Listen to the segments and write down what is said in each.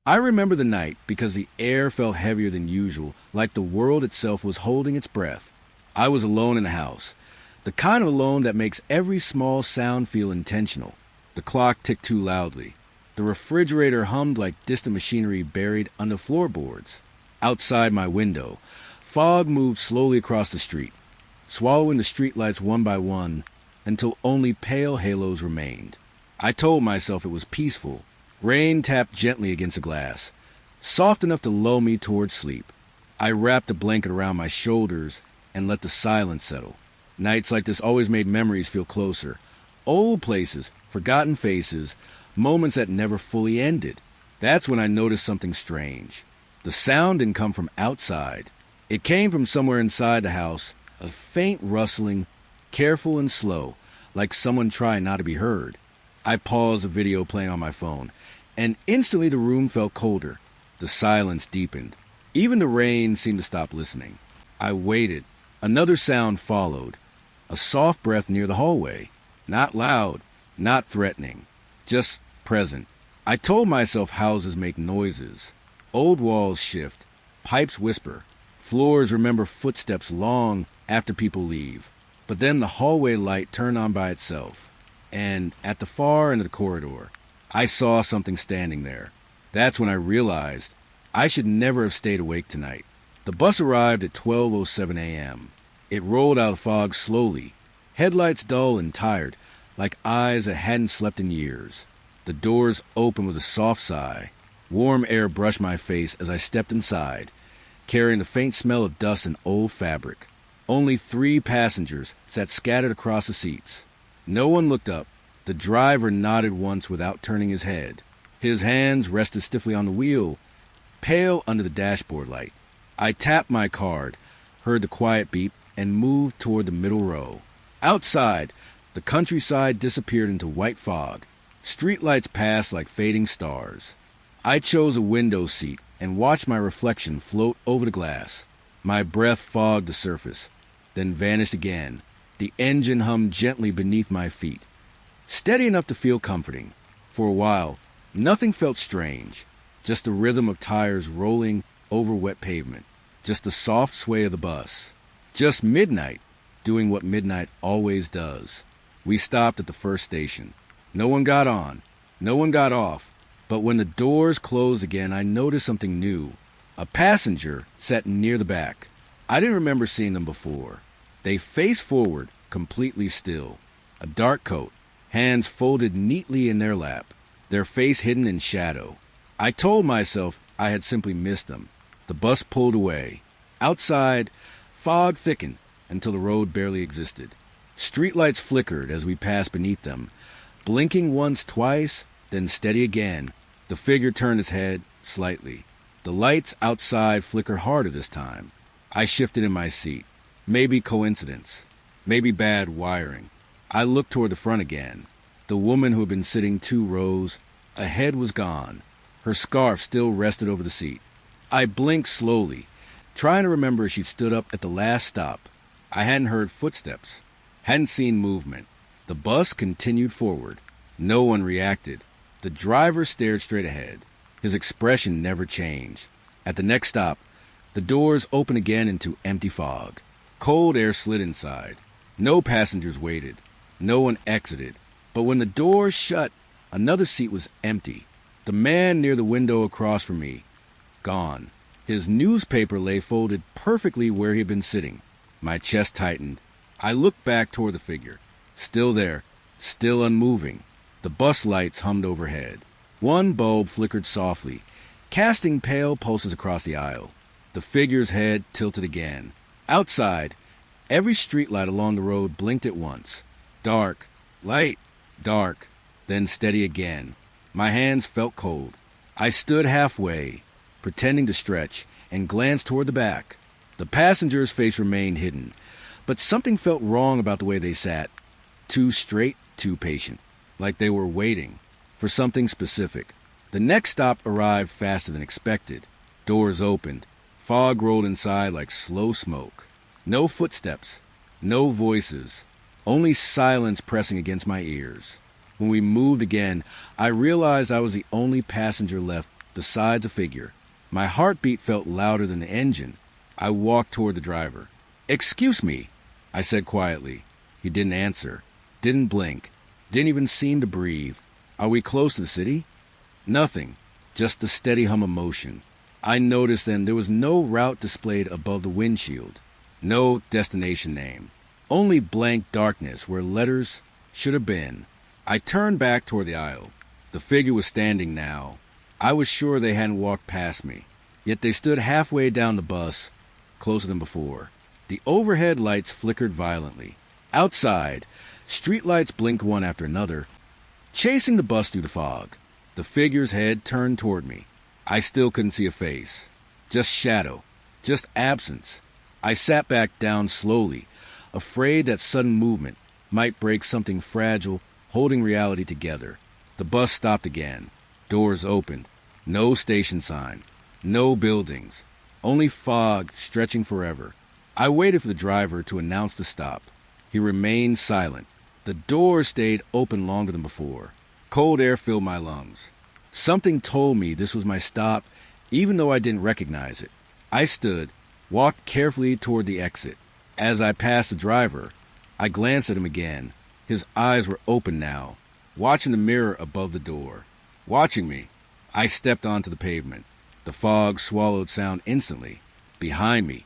I remember the night because the air felt heavier than usual, like the world itself was holding its breath. I was alone in the house, the kind of alone that makes every small sound feel intentional. The clock ticked too loudly. The refrigerator hummed like distant machinery buried under floorboards. Outside my window, fog moved slowly across the street, swallowing the streetlights one by one until only pale halos remained. I told myself it was peaceful. Rain tapped gently against the glass, soft enough to lull me towards sleep. I wrapped a blanket around my shoulders and let the silence settle. Nights like this always made memories feel closer. Old places, forgotten faces, moments that never fully ended. That's when I noticed something strange. The sound didn't come from outside. It came from somewhere inside the house, a faint rustling, careful and slow, like someone trying not to be heard. I paused the video playing on my phone, and instantly the room felt colder. The silence deepened. Even the rain seemed to stop listening. I waited. Another sound followed. A soft breath near the hallway. Not loud, not threatening, just present. I told myself houses make noises. Old walls shift, pipes whisper, floors remember footsteps long after people leave. But then the hallway light turned on by itself. And at the far end of the corridor, I saw something standing there. That's when I realized I should never have stayed awake tonight. The bus arrived at 12:07 a.m. It rolled out of fog slowly, headlights dull and tired, like eyes that hadn't slept in years. The doors opened with a soft sigh. Warm air brushed my face as I stepped inside, carrying the faint smell of dust and old fabric. Only 3 passengers sat scattered across the seats. No one looked up. The driver nodded once without turning his head. His hands rested stiffly on the wheel, pale under the dashboard light. I tapped my card, heard the quiet beep, and moved toward the middle row. Outside, the countryside disappeared into white fog. Streetlights passed like fading stars. I chose a window seat and watched my reflection float over the glass. My breath fogged the surface, then vanished again. The engine hummed gently beneath my feet, steady enough to feel comforting. For a while, nothing felt strange, just the rhythm of tires rolling over wet pavement, just the soft sway of the bus, just midnight doing what midnight always does. We stopped at the first station. No one got on, no one got off, but when the doors closed again, I noticed something new. A passenger sat near the back. I didn't remember seeing them before. They faced forward, completely still. A dark coat, hands folded neatly in their lap, their face hidden in shadow. I told myself I had simply missed them. The bus pulled away. Outside, fog thickened until the road barely existed. Streetlights flickered as we passed beneath them, blinking once, twice, then steady again. The figure turned its head slightly. The lights outside flickered harder this time. I shifted in my seat. Maybe coincidence. Maybe bad wiring. I looked toward the front again. The woman who had been sitting 2 rows ahead was gone. Her scarf still rested over the seat. I blinked slowly, trying to remember if she'd stood up at the last stop. I hadn't heard footsteps, hadn't seen movement. The bus continued forward. No one reacted. The driver stared straight ahead. His expression never changed. At the next stop, the doors opened again into empty fog. Cold air slid inside. No passengers waited. No one exited. But when the doors shut, another seat was empty. The man near the window across from me, gone. His newspaper lay folded perfectly where he had been sitting. My chest tightened. I looked back toward the figure. Still there, still unmoving. The bus lights hummed overhead. One bulb flickered softly, casting pale pulses across the aisle. The figure's head tilted again. Outside, every streetlight along the road blinked at once. Dark, light, dark, then steady again. My hands felt cold. I stood halfway, pretending to stretch, and glanced toward the back. The passenger's face remained hidden, but something felt wrong about the way they sat. Too straight, too patient, like they were waiting for something specific. The next stop arrived faster than expected. Doors opened. Fog rolled inside like slow smoke. No footsteps, no voices, only silence pressing against my ears. When we moved again, I realized I was the only passenger left besides a figure. My heartbeat felt louder than the engine. I walked toward the driver. "Excuse me," I said quietly. He didn't answer, didn't blink, didn't even seem to breathe. "Are we close to the city?" Nothing, just the steady hum of motion. I noticed then there was no route displayed above the windshield, no destination name, only blank darkness where letters should have been. I turned back toward the aisle. The figure was standing now. I was sure they hadn't walked past me, yet they stood halfway down the bus, closer than before. The overhead lights flickered violently. Outside, street lights blinked one after another, chasing the bus through the fog. The figure's head turned toward me. I still couldn't see a face. Just shadow. Just absence. I sat back down slowly, afraid that sudden movement might break something fragile holding reality together. The bus stopped again. Doors opened. No station sign. No buildings. Only fog stretching forever. I waited for the driver to announce the stop. He remained silent. The door stayed open longer than before. Cold air filled my lungs. Something told me this was my stop, even though I didn't recognize it. I stood, walked carefully toward the exit. As I passed the driver, I glanced at him again. His eyes were open now, watching the mirror above the door. Watching me. I stepped onto the pavement. The fog swallowed sound instantly. Behind me,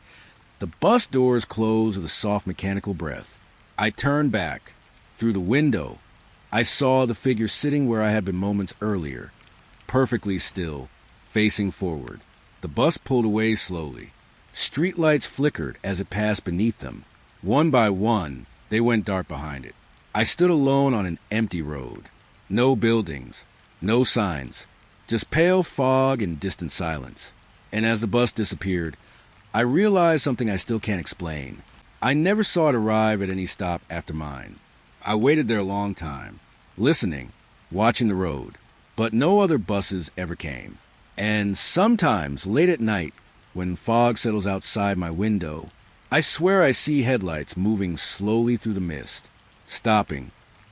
the bus doors closed with a soft mechanical breath. I turned back. Through the window, I saw the figure sitting where I had been moments earlier, perfectly still, facing forward. The bus pulled away slowly. Streetlights flickered as it passed beneath them. One by one, they went dark behind it. I stood alone on an empty road. No buildings, no signs, just pale fog and distant silence. And as the bus disappeared, I realized something I still can't explain. I never saw it arrive at any stop after mine. I waited there a long time, listening, watching the road, but no other buses ever came. And sometimes, late at night, when fog settles outside my window, I swear I see headlights moving slowly through the mist, stopping,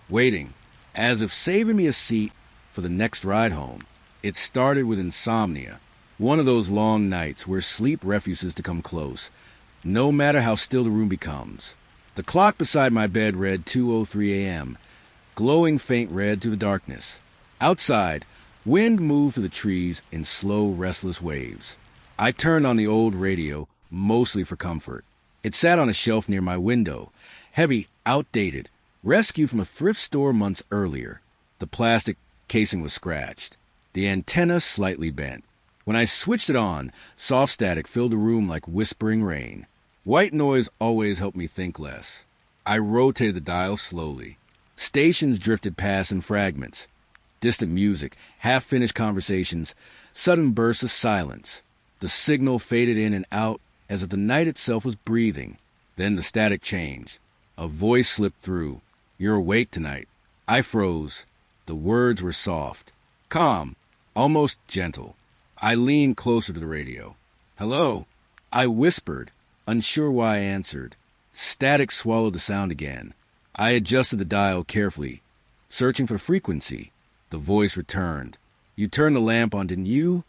waiting, as if saving me a seat for the next ride home. It started with insomnia, one of those long nights where sleep refuses to come close, no matter how still the room becomes. The clock beside my bed read 2:03 a.m., glowing faint red through the darkness. Outside, wind moved through the trees in slow, restless waves. I turned on the old radio, mostly for comfort. It sat on a shelf near my window, heavy, outdated, rescued from a thrift store months earlier. The plastic casing was scratched, the antenna slightly bent. When I switched it on, soft static filled the room like whispering rain. White noise always helped me think less. I rotated the dial slowly. Stations drifted past in fragments. Distant music, half-finished conversations, sudden bursts of silence. The signal faded in and out as if the night itself was breathing. Then the static changed. A voice slipped through. "You're awake tonight." I froze. The words were soft, calm, almost gentle. I leaned closer to the radio. "Hello?" I whispered, unsure why I answered. Static swallowed the sound again. I adjusted the dial carefully, searching for frequency. The voice returned. "You turned the lamp on, didn't you?"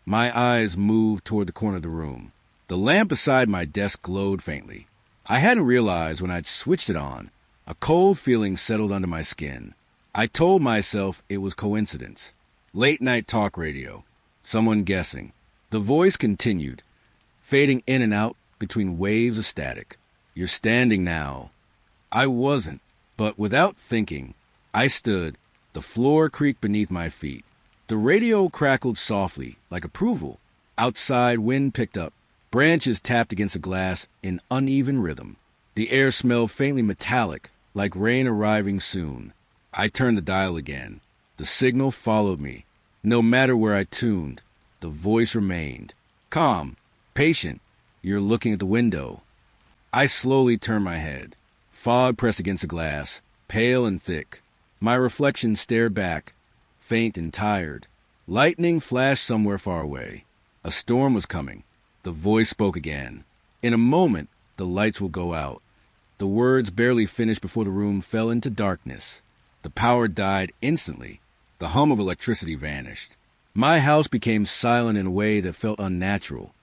My eyes moved toward the corner of the room. The lamp beside my desk glowed faintly. I hadn't realized when I'd switched it on. A cold feeling settled under my skin. I told myself it was coincidence. Late-night talk radio. Someone guessing. The voice continued, fading in and out between waves of static. "You're standing now." I wasn't, but without thinking, I stood. The floor creaked beneath my feet. The radio crackled softly, like approval. Outside, wind picked up. Branches tapped against the glass in uneven rhythm. The air smelled faintly metallic, like rain arriving soon. I turned the dial again. The signal followed me. No matter where I tuned, the voice remained. Calm, patient. "You're looking at the window." I slowly turned my head. Fog pressed against the glass, pale and thick. My reflection stared back, faint and tired. Lightning flashed somewhere far away. A storm was coming. The voice spoke again. "In a moment, the lights will go out." The words barely finished before the room fell into darkness. The power died instantly. The hum of electricity vanished. My house became silent in a way that felt unnatural.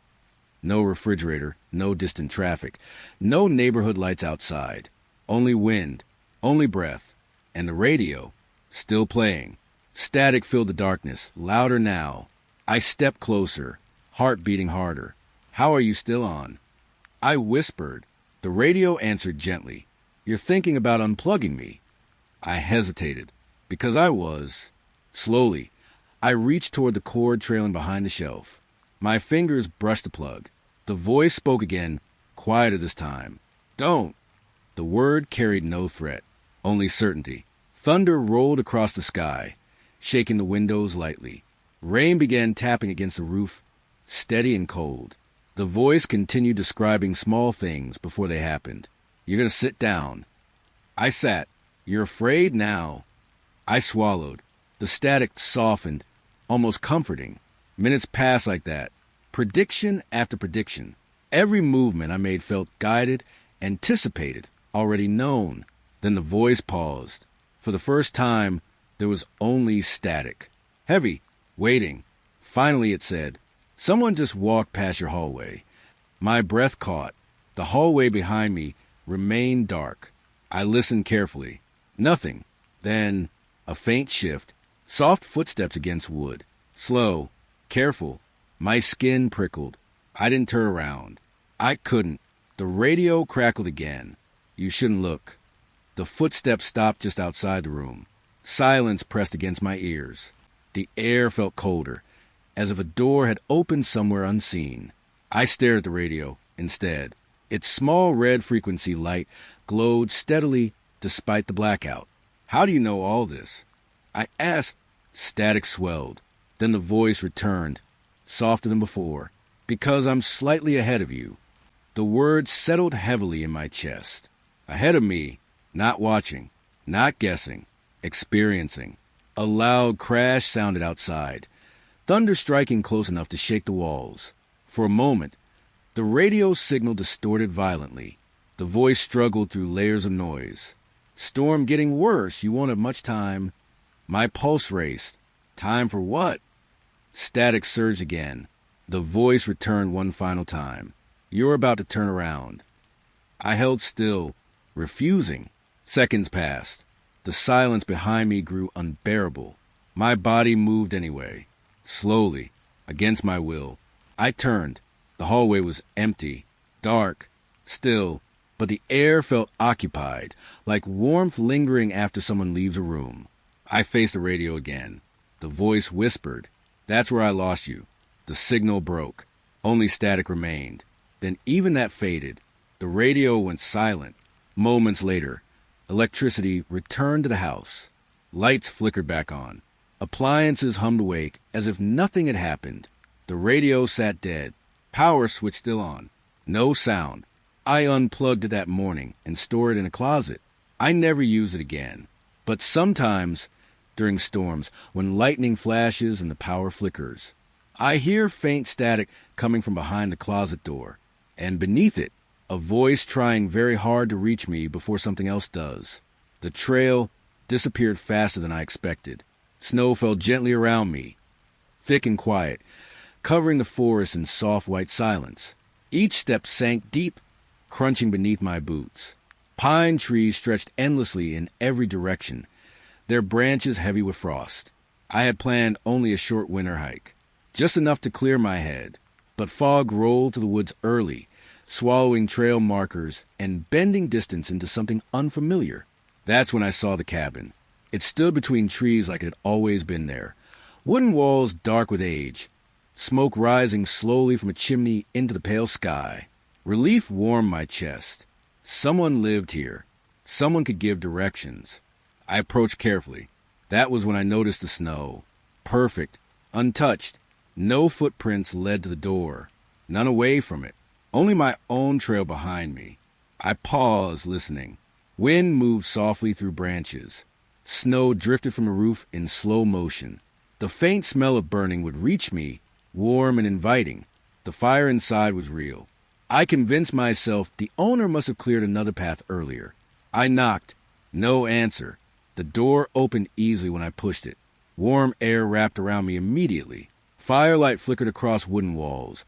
No refrigerator, no distant traffic, no neighborhood lights outside. Only wind, only breath, and the radio, still playing. Static filled the darkness, louder now. I stepped closer, heart beating harder. "How are you still on?" I whispered. The radio answered gently. "You're thinking about unplugging me." I hesitated, because I was. Slowly, I reached toward the cord trailing behind the shelf. My fingers brushed the plug. The voice spoke again, quieter this time. "Don't." The word carried no threat, only certainty. Thunder rolled across the sky, shaking the windows lightly. Rain began tapping against the roof, steady and cold. The voice continued describing small things before they happened. "You're going to sit down." I sat. "You're afraid now." I swallowed. The static softened, almost comforting. Minutes passed like that. Prediction after prediction. Every movement I made felt guided, anticipated, already known. Then the voice paused. For the first time, there was only static. Heavy, waiting. Finally it said, "Someone just walked past your hallway." My breath caught. The hallway behind me remained dark. I listened carefully. Nothing. Then a faint shift. Soft footsteps against wood. Slow. Careful. My skin prickled. I didn't turn around. I couldn't. The radio crackled again. "You shouldn't look." The footsteps stopped just outside the room. Silence pressed against my ears. The air felt colder, as if a door had opened somewhere unseen. I stared at the radio instead. Its small red frequency light glowed steadily despite the blackout. "How do you know all this?" I asked. Static swelled. Then the voice returned, softer than before. "Because I'm slightly ahead of you." The words settled heavily in my chest. Ahead of me, not watching, not guessing, experiencing. A loud crash sounded outside, thunder striking close enough to shake the walls. For a moment, the radio signal distorted violently. The voice struggled through layers of noise. "Storm getting worse. You won't have much time." My pulse raced. Time for what? Static surged again. The voice returned one final time. "You're about to turn around." I held still, refusing. Seconds passed. The silence behind me grew unbearable. My body moved anyway. Slowly, against my will. I turned. The hallway was empty, dark, still, but the air felt occupied, like warmth lingering after someone leaves a room. I faced the radio again. The voice whispered, "That's where I lost you." The signal broke. Only static remained. Then even that faded. The radio went silent. Moments later, electricity returned to the house. Lights flickered back on. Appliances hummed awake as if nothing had happened. The radio sat dead. Power switch still on. No sound. I unplugged it that morning and stored it in a closet. I never used it again. But sometimes, during storms, when lightning flashes and the power flickers, I hear faint static coming from behind the closet door. And beneath it, a voice trying very hard to reach me before something else does. The trail disappeared faster than I expected. Snow fell gently around me, thick and quiet, covering the forest in soft white silence. Each step sank deep, crunching beneath my boots. Pine trees stretched endlessly in every direction, their branches heavy with frost. I had planned only a short winter hike, just enough to clear my head. But fog rolled to the woods early, swallowing trail markers and bending distance into something unfamiliar. That's when I saw the cabin. It stood between trees like it had always been there. Wooden walls dark with age, smoke rising slowly from a chimney into the pale sky. Relief warmed my chest. Someone lived here. Someone could give directions. I approached carefully. That was when I noticed the snow. Perfect, untouched. No footprints led to the door. None away from it. Only my own trail behind me. I paused, listening. Wind moved softly through branches. Snow drifted from the roof in slow motion. The faint smell of burning would reach me, warm and inviting. The fire inside was real. I convinced myself the owner must have cleared another path earlier. I knocked. No answer. The door opened easily when I pushed it. Warm air wrapped around me immediately. Firelight flickered across wooden walls,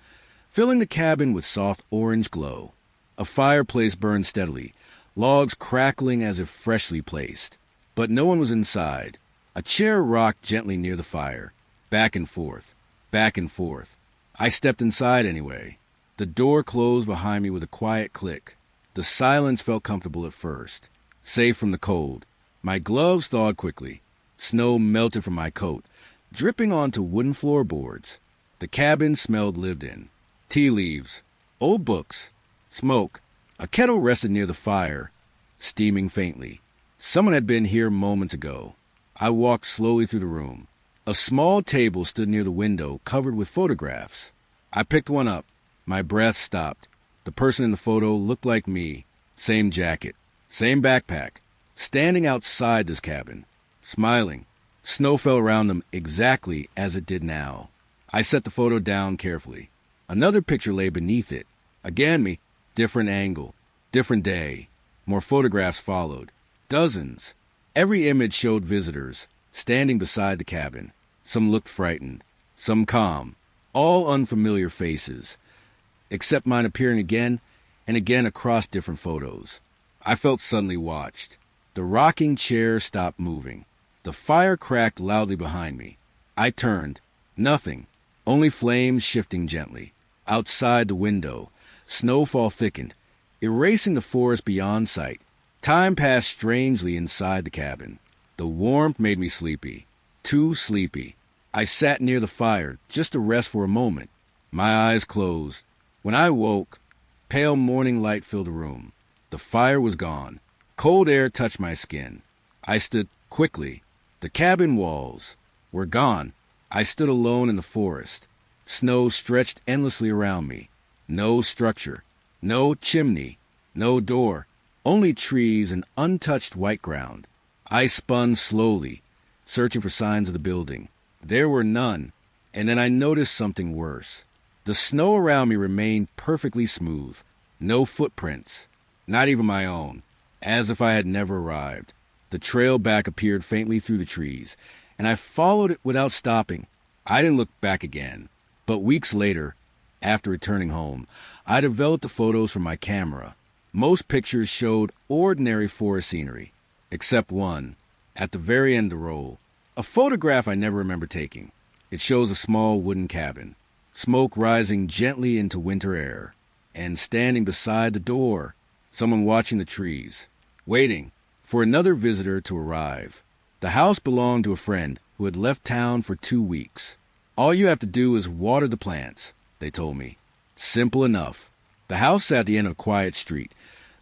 filling the cabin with soft orange glow. A fireplace burned steadily, logs crackling as if freshly placed. But no one was inside. A chair rocked gently near the fire, back and forth, back and forth. I stepped inside anyway. The door closed behind me with a quiet click. The silence felt comfortable at first, safe from the cold. My gloves thawed quickly. Snow melted from my coat, dripping onto wooden floorboards. The cabin smelled lived in. Tea leaves, old books, smoke. A kettle rested near the fire, steaming faintly. Someone had been here moments ago. I walked slowly through the room. A small table stood near the window, covered with photographs. I picked one up. My breath stopped. The person in the photo looked like me. Same jacket, same backpack, standing outside this cabin, smiling. Snow fell around them exactly as it did now. I set the photo down carefully. Another picture lay beneath it. Again me, different angle, different day. More photographs followed. Dozens. Every image showed visitors, standing beside the cabin. Some looked frightened, some calm. All unfamiliar faces, except mine appearing again and again across different photos. I felt suddenly watched. The rocking chair stopped moving. The fire cracked loudly behind me. I turned. Nothing. Only flames shifting gently. Outside the window, snowfall thickened, erasing the forest beyond sight. Time passed strangely inside the cabin. The warmth made me sleepy. Too sleepy. I sat near the fire, just to rest for a moment. My eyes closed. When I woke, pale morning light filled the room. The fire was gone. Cold air touched my skin. I stood quickly. The cabin walls were gone. I stood alone in the forest. Snow stretched endlessly around me. No structure, no chimney, no door, only trees and untouched white ground. I spun slowly, searching for signs of the building. There were none, and then I noticed something worse. The snow around me remained perfectly smooth. No footprints, not even my own, as if I had never arrived. The trail back appeared faintly through the trees, and I followed it without stopping. I didn't look back again. But weeks later, after returning home, I developed the photos from my camera. Most pictures showed ordinary forest scenery, except one, at the very end of the roll. A photograph I never remember taking. It shows a small wooden cabin, smoke rising gently into winter air, and standing beside the door, someone watching the trees, waiting for another visitor to arrive. The house belonged to a friend who had left town for 2 weeks. All you have to do is water the plants, they told me. Simple enough. The house sat at the end of a quiet street,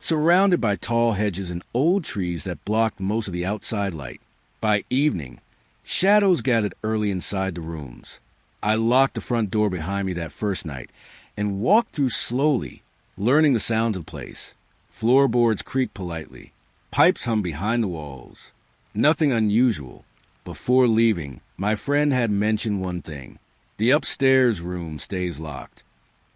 surrounded by tall hedges and old trees that blocked most of the outside light. By evening, shadows gathered early inside the rooms. I locked the front door behind me that first night and walked through slowly, learning the sounds of the place. Floorboards creaked politely. Pipes hummed behind the walls. Nothing unusual. Before leaving, my friend had mentioned one thing. The upstairs room stays locked.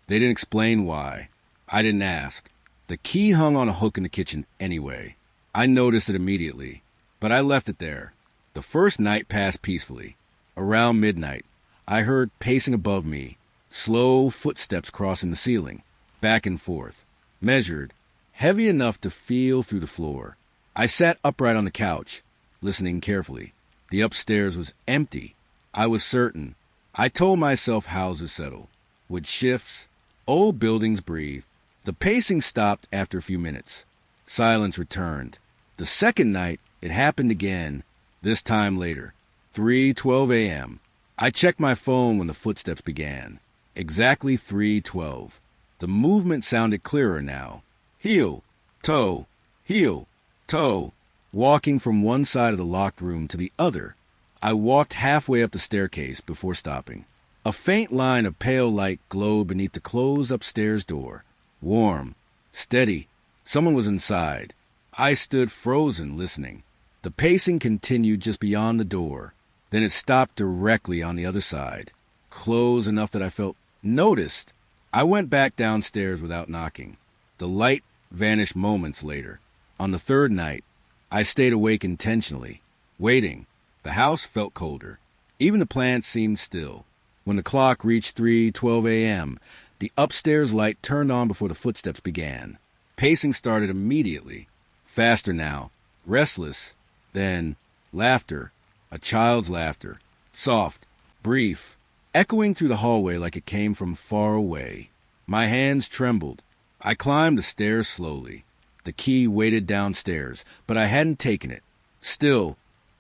They didn't explain why. I didn't ask. The key hung on a hook in the kitchen anyway. I noticed it immediately, but I left it there. The first night passed peacefully. Around midnight, I heard pacing above me, slow footsteps crossing the ceiling, back and forth, measured, heavy enough to feel through the floor. I sat upright on the couch, listening carefully. The upstairs was empty. I was certain. I told myself houses settle. With shifts, old buildings breathe. The pacing stopped after a few minutes. Silence returned. The second night, it happened again, this time later. 3:12 a.m. I checked my phone when the footsteps began. Exactly 3:12. The movement sounded clearer now. Heel, toe, heel, toe. Walking from one side of the locked room to the other. I walked halfway up the staircase before stopping. A faint line of pale light glowed beneath the closed upstairs door. Warm, steady. Someone was inside. I stood frozen, listening. The pacing continued just beyond the door. Then it stopped directly on the other side, close enough that I felt noticed. I went back downstairs without knocking. The light vanished moments later. On the third night, I stayed awake intentionally, waiting. The house felt colder. Even the plants seemed still. When the clock reached 3:12 a.m., the upstairs light turned on before the footsteps began. Pacing started immediately. Faster now, restless, then laughter, a child's laughter, soft, brief, echoing through the hallway like it came from far away. My hands trembled. I climbed the stairs slowly. The key waited downstairs, but I hadn't taken it. Still,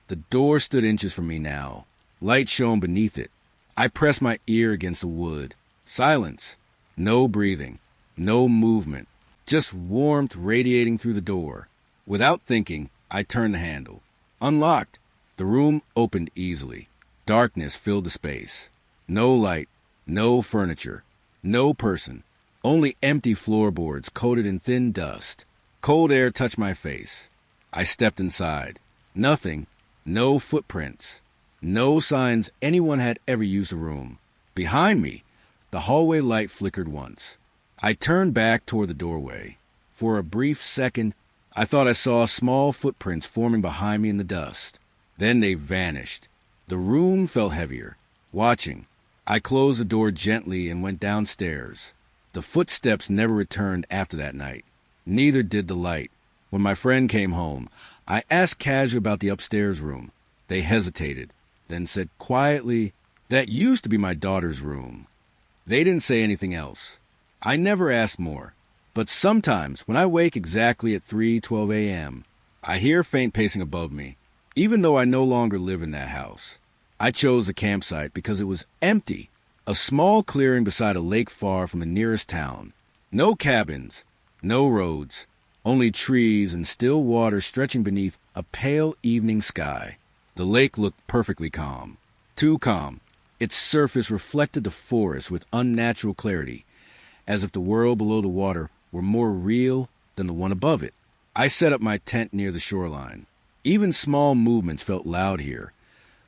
the door stood inches from me now. Light shone beneath it. I pressed my ear against the wood. Silence. No breathing. No movement. Just warmth radiating through the door. Without thinking, I turned the handle. Unlocked. The room opened easily. Darkness filled the space. No light. No furniture. No person. Only empty floorboards coated in thin dust. Cold air touched my face. I stepped inside. Nothing. No footprints. No signs anyone had ever used the room. Behind me, the hallway light flickered once. I turned back toward the doorway. For a brief second, I thought I saw small footprints forming behind me in the dust. Then they vanished. The room felt heavier. Watching, I closed the door gently and went downstairs. The footsteps never returned after that night. Neither did the light. When my friend came home, I asked casually about the upstairs room. They hesitated, then said quietly, "That used to be my daughter's room." They didn't say anything else. I never asked more. But sometimes, when I wake exactly at 3:12 a.m., I hear faint pacing above me, even though I no longer live in that house. I chose the campsite because it was empty, a small clearing beside a lake far from the nearest town. No cabins, no roads, only trees and still water stretching beneath a pale evening sky. The lake looked perfectly calm. Too calm. Its surface reflected the forest with unnatural clarity, as if the world below the water were more real than the one above it. I set up my tent near the shoreline. Even small movements felt loud here.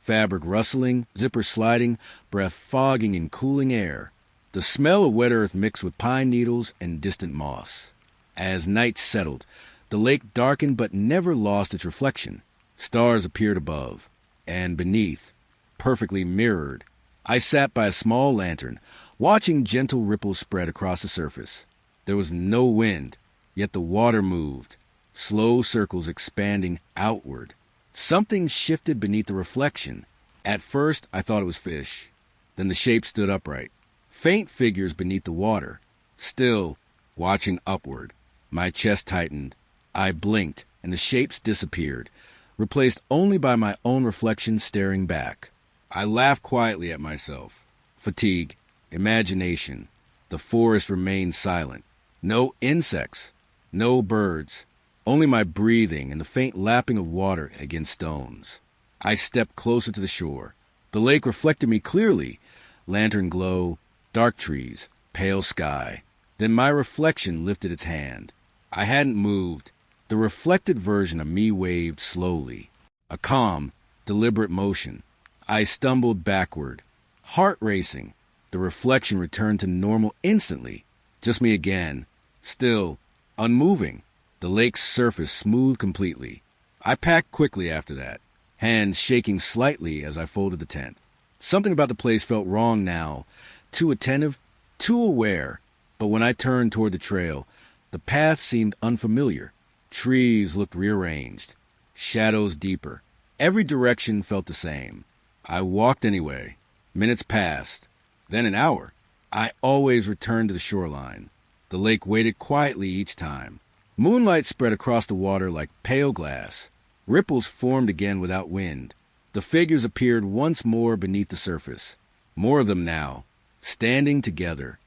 Fabric rustling, zipper sliding, breath fogging in cooling air. The smell of wet earth mixed with pine needles and distant moss. As night settled, the lake darkened but never lost its reflection. Stars appeared above, and beneath, perfectly mirrored. I sat by a small lantern, watching gentle ripples spread across the surface. There was no wind, yet the water moved, slow circles expanding outward. Something shifted beneath the reflection. At first, I thought it was fish. Then the shape stood upright. Faint figures beneath the water. Still, watching upward. My chest tightened. I blinked, and the shapes disappeared, replaced only by my own reflection staring back. I laughed quietly at myself. Fatigue, imagination. The forest remained silent. No insects, no birds, only my breathing and the faint lapping of water against stones. I stepped closer to the shore. The lake reflected me clearly. Lantern glow, dark trees, pale sky. Then my reflection lifted its hand. I hadn't moved. The reflected version of me waved slowly. A calm, deliberate motion. I stumbled backward, heart racing. The reflection returned to normal instantly. Just me again. Still, unmoving. The lake's surface smooth completely. I packed quickly after that, hands shaking slightly as I folded the tent. Something about the place felt wrong now. Too attentive, too aware. But when I turned toward the trail, the path seemed unfamiliar. Trees looked rearranged, shadows deeper. Every direction felt the same. I walked anyway. Minutes passed, then an hour. I always returned to the shoreline. The lake waited quietly each time. Moonlight spread across the water like pale glass. Ripples formed again without wind. The figures appeared once more beneath the surface. More of them now, standing together,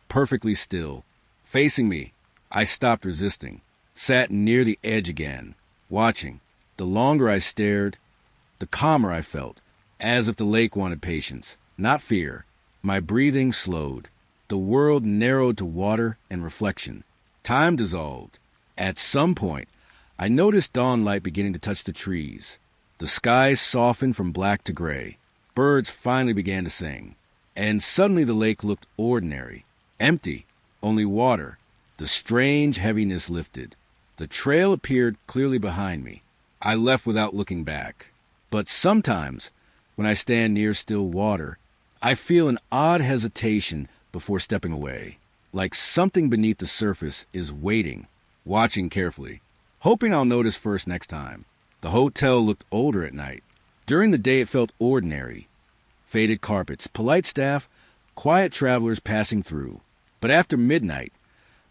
perfectly still, facing me. I stopped resisting, sat near the edge again, watching. The longer I stared, the calmer I felt, as if the lake wanted patience, not fear. My breathing slowed. The world narrowed to water and reflection. Time dissolved. At some point, I noticed dawn light beginning to touch the trees. The sky softened from black to gray. Birds finally began to sing. And suddenly the lake looked ordinary, empty, only water. The strange heaviness lifted. The trail appeared clearly behind me. I left without looking back. But sometimes, When I stand near still water, I feel an odd hesitation before stepping away, like something beneath the surface is waiting, watching carefully, hoping I'll notice first next time. The hotel looked older at night. During the day it felt ordinary. Faded carpets, polite staff, quiet travelers passing through. But after midnight,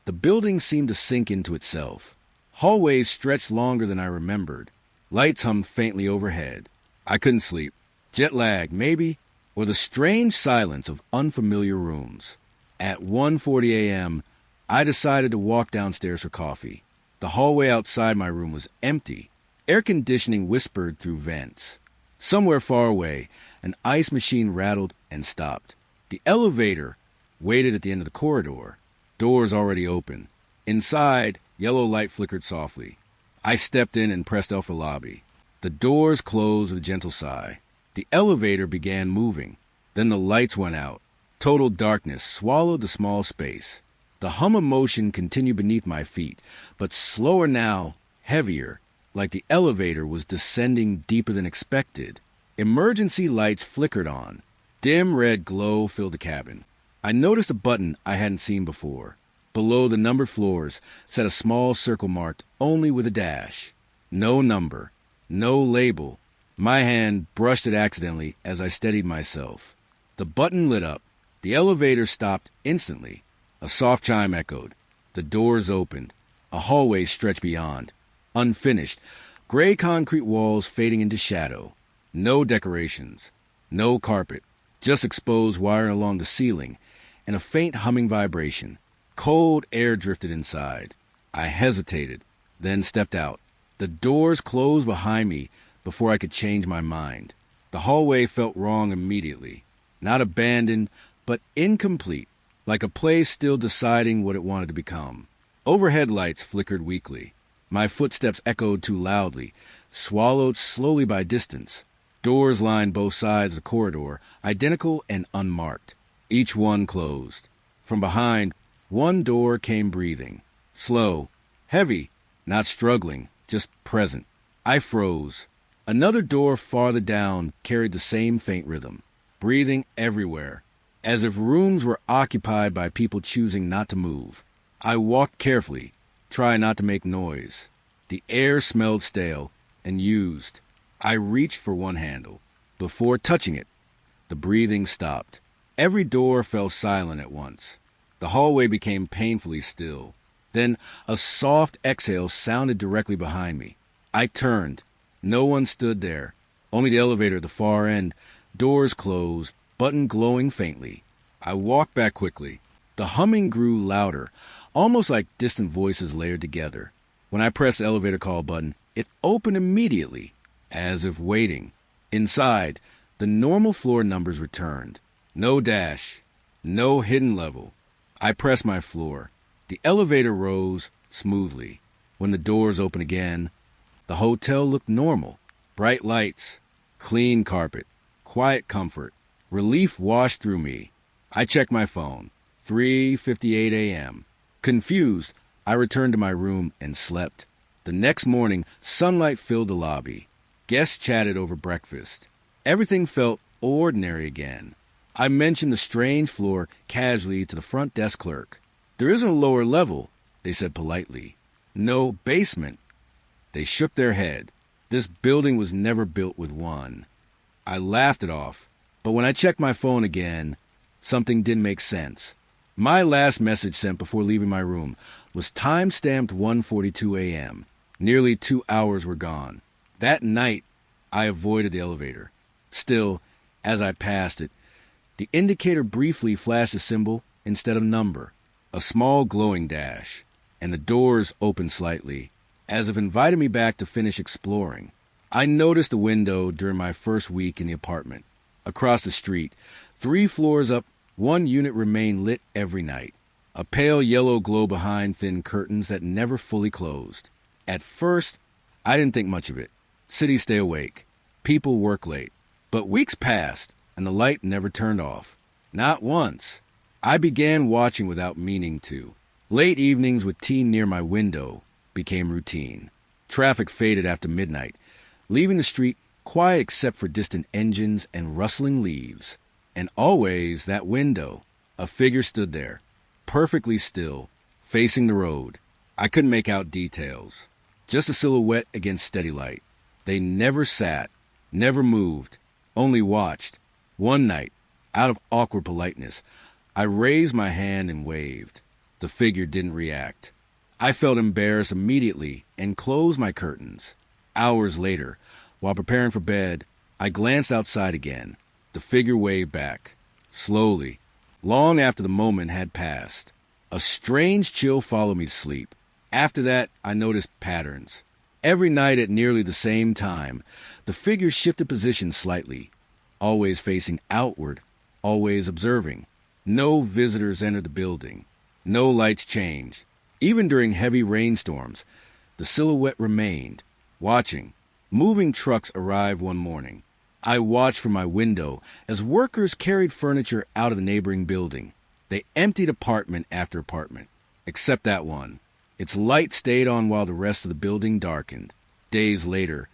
the building seemed to sink into itself. Hallways stretched longer than I remembered. Lights hummed faintly overhead. I couldn't sleep. Jet lag, maybe, or the strange silence of unfamiliar rooms. At 1:40 a.m., I decided to walk downstairs for coffee. The hallway outside my room was empty. Air conditioning whispered through vents. Somewhere far away, an ice machine rattled and stopped. The elevator waited at the end of the corridor. Doors already open. Inside, yellow light flickered softly. I stepped in and pressed L for lobby. The doors closed with a gentle sigh. The elevator began moving. Then the lights went out. Total darkness swallowed the small space. The hum of motion continued beneath my feet, but slower now, heavier, like the elevator was descending deeper than expected. Emergency lights flickered on. Dim red glow filled the cabin. I noticed a button I hadn't seen before. Below the numbered floors sat a small circle marked only with a dash. No number, no label. My hand brushed it accidentally as I steadied myself. The button lit up. The elevator stopped instantly. A soft chime echoed. The doors opened. A hallway stretched beyond. Unfinished, gray concrete walls fading into shadow. No decorations. No carpet. Just exposed wire along the ceiling and a faint humming vibration. Cold air drifted inside. I hesitated, then stepped out. The doors closed behind me before I could change my mind. The hallway felt wrong immediately. Not abandoned, but incomplete, like a place still deciding what it wanted to become. Overhead lights flickered weakly. My footsteps echoed too loudly, swallowed slowly by distance. Doors lined both sides of the corridor, identical and unmarked. Each one closed. From behind, one door came breathing. Slow, heavy, not struggling, just present. I froze. Another door farther down carried the same faint rhythm. Breathing everywhere, as if rooms were occupied by people choosing not to move. I walked carefully, trying not to make noise. The air smelled stale and used. I reached for one handle. Before touching it, the breathing stopped. Every door fell silent at once. The hallway became painfully still. Then a soft exhale sounded directly behind me. I turned. No one stood there. Only the elevator at the far end. Doors closed, button glowing faintly. I walked back quickly. The humming grew louder, almost like distant voices layered together. When I pressed the elevator call button, it opened immediately, as if waiting. Inside, the normal floor numbers returned. No dash, no hidden level. I pressed my floor. The elevator rose smoothly. When the doors opened again, the hotel looked normal. Bright lights, clean carpet, quiet comfort. Relief washed through me. I checked my phone. 3:58 a.m. Confused, I returned to my room and slept. The next morning, sunlight filled the lobby. Guests chatted over breakfast. Everything felt ordinary again. I mentioned the strange floor casually to the front desk clerk. "There isn't a lower level," they said politely. "No basement." They shook their head. This building was never built with one. I laughed it off, but when I checked my phone again, something didn't make sense. My last message sent before leaving my room was time-stamped 1:42 a.m. Nearly 2 hours were gone. That night, I avoided the elevator. Still, as I passed it, the indicator briefly flashed a symbol instead of number, a small glowing dash, and the doors opened slightly, as if inviting me back to finish exploring. I noticed a window during my first week in the apartment. Across the street, 3 floors up, one unit remained lit every night, a pale yellow glow behind thin curtains that never fully closed. At first, I didn't think much of it. Cities stay awake. People work late. But weeks passed, and the light never turned off. Not once. I began watching without meaning to. Late evenings with tea near my window became routine. Traffic faded after midnight, leaving the street quiet except for distant engines and rustling leaves. And always that window. A figure stood there, perfectly still, facing the road. I couldn't make out details. Just a silhouette against steady light. They never sat, never moved, only watched. One night, out of awkward politeness, I raised my hand and waved. The figure didn't react. I felt embarrassed immediately and closed my curtains. Hours later, while preparing for bed, I glanced outside again. The figure waved back, slowly, long after the moment had passed. A strange chill followed me to sleep. After that, I noticed patterns. Every night at nearly the same time, the figure shifted position slightly, always facing outward, always observing. No visitors entered the building. No lights changed. Even during heavy rainstorms, the silhouette remained, watching. Moving trucks arrived one morning. I watched from my window as workers carried furniture out of the neighboring building. They emptied apartment after apartment, except that one. Its light stayed on while the rest of the building darkened. Days later,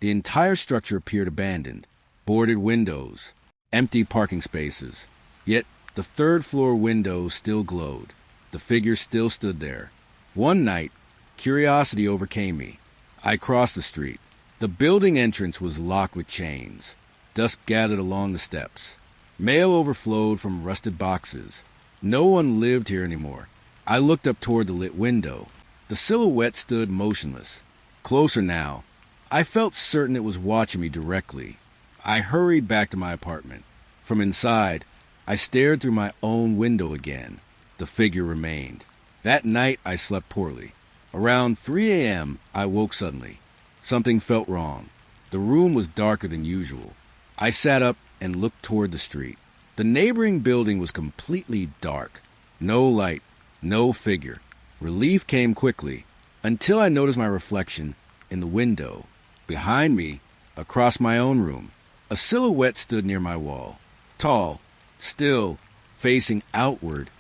the entire structure appeared abandoned. Boarded windows, empty parking spaces. Yet the third-floor window still glowed. The figure still stood there. One night, curiosity overcame me. I crossed the street. The building entrance was locked with chains. Dust gathered along the steps. Mail overflowed from rusted boxes. No one lived here anymore. I looked up toward the lit window. The silhouette stood motionless. Closer now. I felt certain it was watching me directly. I hurried back to my apartment. From inside, I stared through my own window again. The figure remained. That night, I slept poorly. Around 3 a.m., I woke suddenly. Something felt wrong. The room was darker than usual. I sat up and looked toward the street. The neighboring building was completely dark. No light, no figure. Relief came quickly, until I noticed my reflection in the window. Behind me, across my own room, a silhouette stood near my wall. Tall, still, facing outward,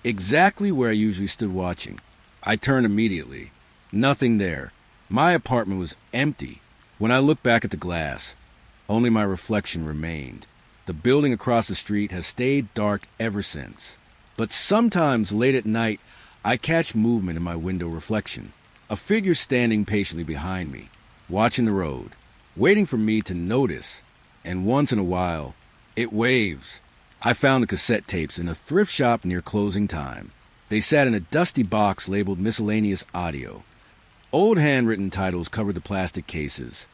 exactly where I usually stood watching. I turned immediately. Nothing there. My apartment was empty. When I looked back at the glass, only my reflection remained. The building across the street has stayed dark ever since. But sometimes late at night, I catch movement in my window reflection. A figure standing patiently behind me, watching the road, waiting for me to notice. And once in a while, it waves. I found the cassette tapes in a thrift shop near closing time. They sat in a dusty box labeled miscellaneous audio. Old handwritten titles covered the plastic cases.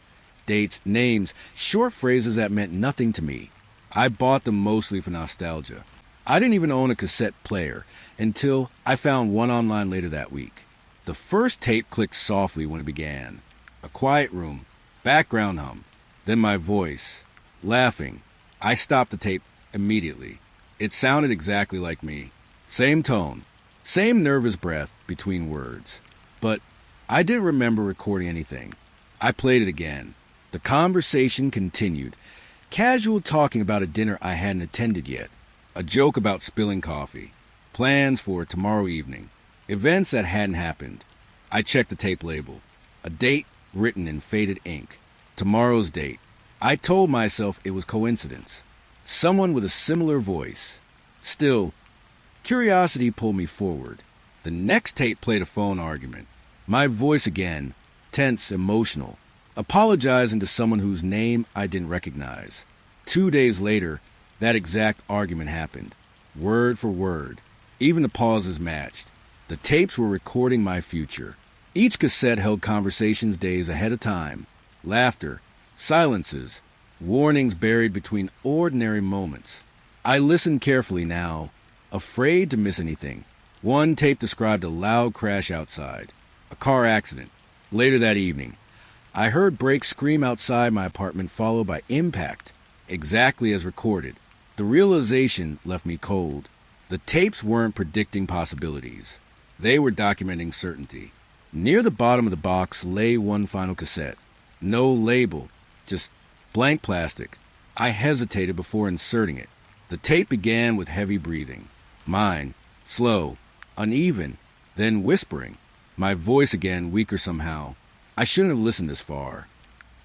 Dates, names, short phrases that meant nothing to me. I bought them mostly for nostalgia. I didn't even own a cassette player until I found one online later that week. The first tape clicked softly when it began. A quiet room, background hum, then my voice, laughing. I stopped the tape immediately. It sounded exactly like me. Same tone, same nervous breath between words. But I didn't remember recording anything. I played it again. The conversation continued. Casual talking about a dinner I hadn't attended yet. A joke about spilling coffee. Plans for tomorrow evening. Events that hadn't happened. I checked the tape label. A date written in faded ink. Tomorrow's date. I told myself it was coincidence. Someone with a similar voice. Still, curiosity pulled me forward. The next tape played a phone argument. My voice again, tense, emotional, apologizing to someone whose name I didn't recognize. 2 days later, that exact argument happened. Word for word. Even the pauses matched. The tapes were recording my future. Each cassette held conversations days ahead of time. Laughter, silences, warnings buried between ordinary moments. I listened carefully now, afraid to miss anything. One tape described a loud crash outside. A car accident. Later that evening, I heard brakes scream outside my apartment followed by impact, exactly as recorded. The realization left me cold. The tapes weren't predicting possibilities. They were documenting certainty. Near the bottom of the box lay one final cassette. No label, just blank plastic. I hesitated before inserting it. The tape began with heavy breathing. Mine, slow, uneven, then whispering. My voice again, weaker somehow. I shouldn't have listened this far.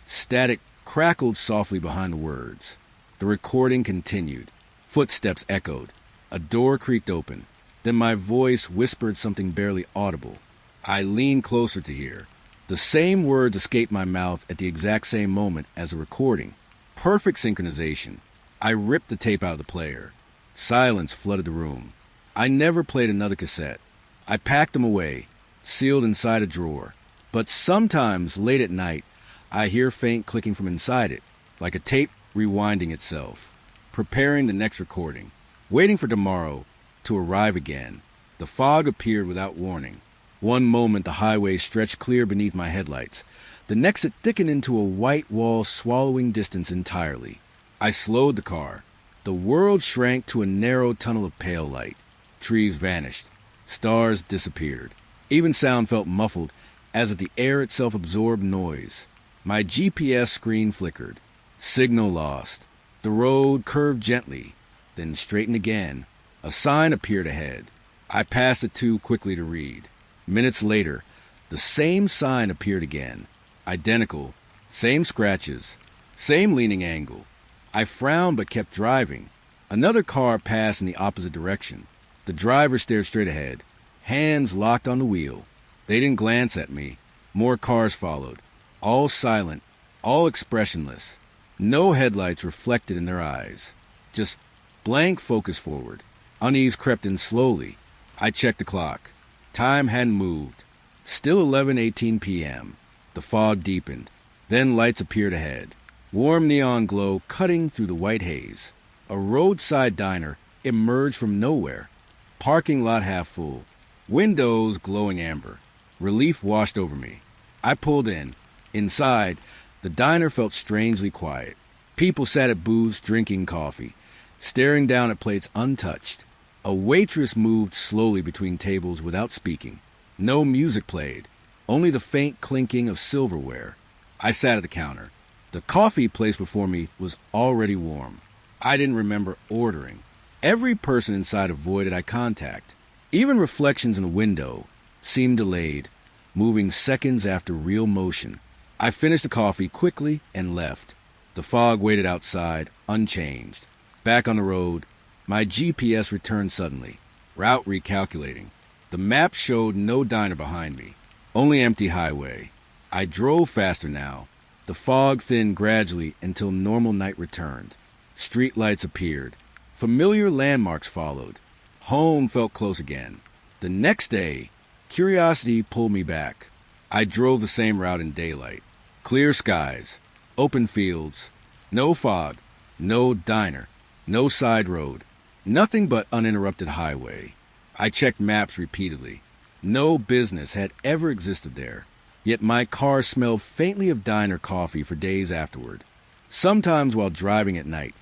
Static crackled softly behind the words. The recording continued. Footsteps echoed. A door creaked open. Then my voice whispered something barely audible. I leaned closer to hear. The same words escaped my mouth at the exact same moment as the recording. Perfect synchronization. I ripped the tape out of the player. Silence flooded the room. I never played another cassette. I packed them away, sealed inside a drawer. But sometimes, late at night, I hear faint clicking from inside it, like a tape rewinding itself, preparing the next recording, waiting for tomorrow to arrive again. The fog appeared without warning. One moment the highway stretched clear beneath my headlights. The next it thickened into a white wall swallowing distance entirely. I slowed the car. The world shrank to a narrow tunnel of pale light. Trees vanished. Stars disappeared. Even sound felt muffled as if the air itself absorbed noise. My GPS screen flickered. Signal lost. The road curved gently, then straightened again. A sign appeared ahead. I passed it too quickly to read. Minutes later, the same sign appeared again. Identical. Same scratches. Same leaning angle. I frowned but kept driving. Another car passed in the opposite direction. The driver stared straight ahead, hands locked on the wheel. They didn't glance at me. More cars followed, all silent, all expressionless. No headlights reflected in their eyes. Just blank focus forward. Unease crept in slowly. I checked the clock. Time hadn't moved. Still 11:18 p.m. The fog deepened. Then lights appeared ahead. Warm neon glow cutting through the white haze. A roadside diner emerged from nowhere. Parking lot half full. Windows glowing amber. Relief washed over me. I pulled in. Inside, the diner felt strangely quiet. People sat at booths drinking coffee, staring down at plates untouched. A waitress moved slowly between tables without speaking. No music played, only the faint clinking of silverware. I sat at the counter. The coffee placed before me was already warm. I didn't remember ordering. Every person inside avoided eye contact. Even reflections in the window seemed delayed, moving seconds after real motion. I finished the coffee quickly and left. The fog waited outside, unchanged. Back on the road, my GPS returned suddenly, route recalculating. The map showed no diner behind me, only empty highway. I drove faster now. The fog thinned gradually until normal night returned. Street lights appeared. Familiar landmarks followed. Home felt close again. The next day, curiosity pulled me back. I drove the same route in daylight. Clear skies, open fields, no fog, no diner, no side road, nothing but uninterrupted highway. I checked maps repeatedly. No business had ever existed there, yet my car smelled faintly of diner coffee for days afterward. Sometimes while driving at night,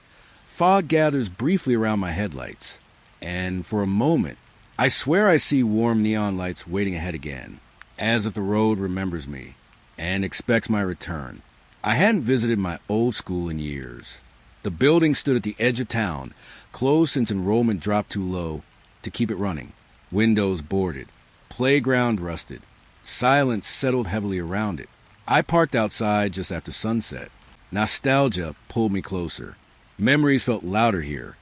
fog gathers briefly around my headlights, and for a moment, I swear I see warm neon lights waiting ahead again, as if the road remembers me and expects my return. I hadn't visited my old school in years. The building stood at the edge of town, closed since enrollment dropped too low to keep it running. Windows boarded, playground rusted. Silence settled heavily around it. I parked outside just after sunset. Nostalgia pulled me closer. Memories felt louder here.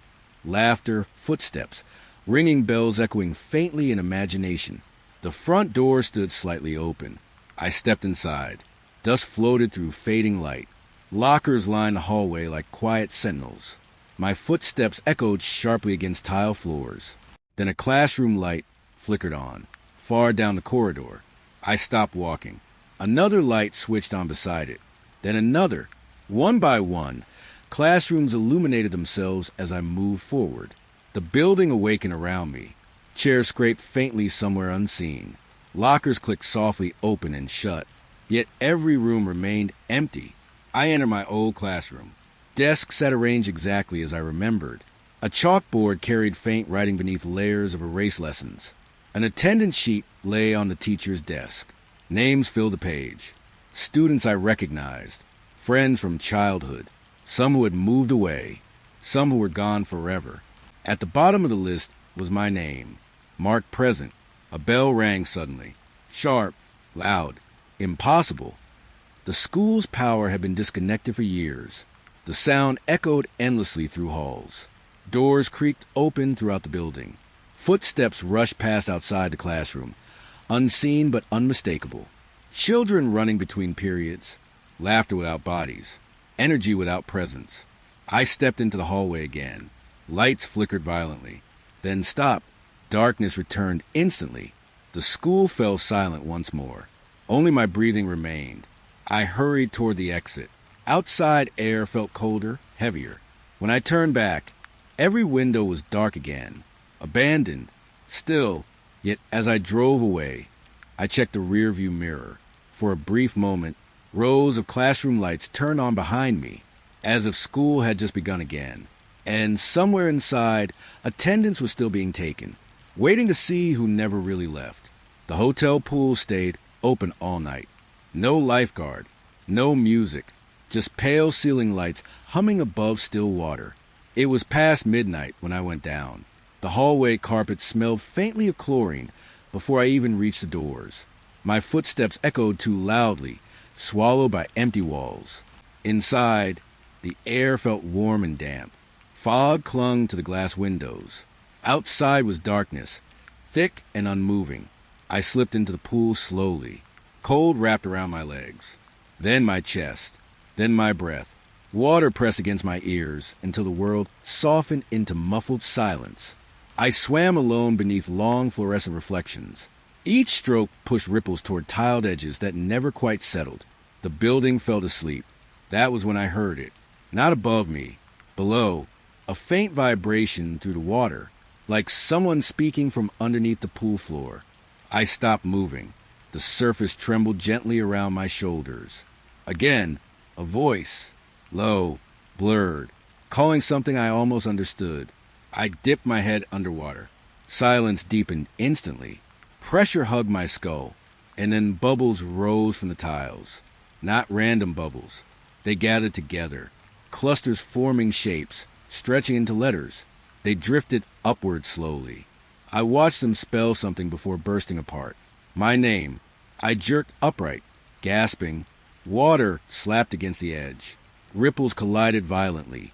Laughter, footsteps, ringing bells echoing faintly in imagination. The front door stood slightly open. I stepped inside. Dust floated through fading light. Lockers lined the hallway like quiet sentinels. My footsteps echoed sharply against tile floors. Then a classroom light flickered on, far down the corridor. I stopped walking. Another light switched on beside it. Then another. One by one, classrooms illuminated themselves as I moved forward. The building awakened around me. Chairs scraped faintly somewhere unseen. Lockers clicked softly open and shut. Yet every room remained empty. I entered my old classroom. Desks sat arranged exactly as I remembered. A chalkboard carried faint writing beneath layers of erase lessons. An attendance sheet lay on the teacher's desk. Names filled the page. Students I recognized. Friends from childhood. Some who had moved away. Some who were gone forever. At the bottom of the list was my name, marked present. A bell rang suddenly. Sharp, loud, impossible. The school's power had been disconnected for years. The sound echoed endlessly through halls. Doors creaked open throughout the building. Footsteps rushed past outside the classroom, unseen but unmistakable. Children running between periods, laughter without bodies, energy without presence. I stepped into the hallway again. Lights flickered violently, then stopped. Darkness returned instantly. The school fell silent once more. Only my breathing remained. I hurried toward the exit. Outside air felt colder, heavier. When I turned back, every window was dark again, abandoned, still. Yet as I drove away, I checked the rearview mirror. For a brief moment, rows of classroom lights turned on behind me, as if school had just begun again. And somewhere inside, attendance was still being taken, waiting to see who never really left. The hotel pool stayed open all night. No lifeguard, no music, just pale ceiling lights humming above still water. It was past midnight when I went down. The hallway carpet smelled faintly of chlorine before I even reached the doors. My footsteps echoed too loudly, swallowed by empty walls. Inside, the air felt warm and damp. Fog clung to the glass windows. Outside was darkness, thick and unmoving. I slipped into the pool slowly. Cold wrapped around my legs, then my chest, then my breath. Water pressed against my ears until the world softened into muffled silence. I swam alone beneath long fluorescent reflections. Each stroke pushed ripples toward tiled edges that never quite settled. The building fell asleep. That was when I heard it. Not above me, below, a faint vibration through the water, like someone speaking from underneath the pool floor. I stopped moving. The surface trembled gently around my shoulders. Again, a voice, low, blurred, calling something I almost understood. I dipped my head underwater. Silence deepened instantly. Pressure hugged my skull, and then bubbles rose from the tiles. Not random bubbles. They gathered together, clusters forming shapes, stretching into letters. They drifted upward slowly. I watched them spell something before bursting apart. My name. I jerked upright, gasping. Water slapped against the edge. Ripples collided violently,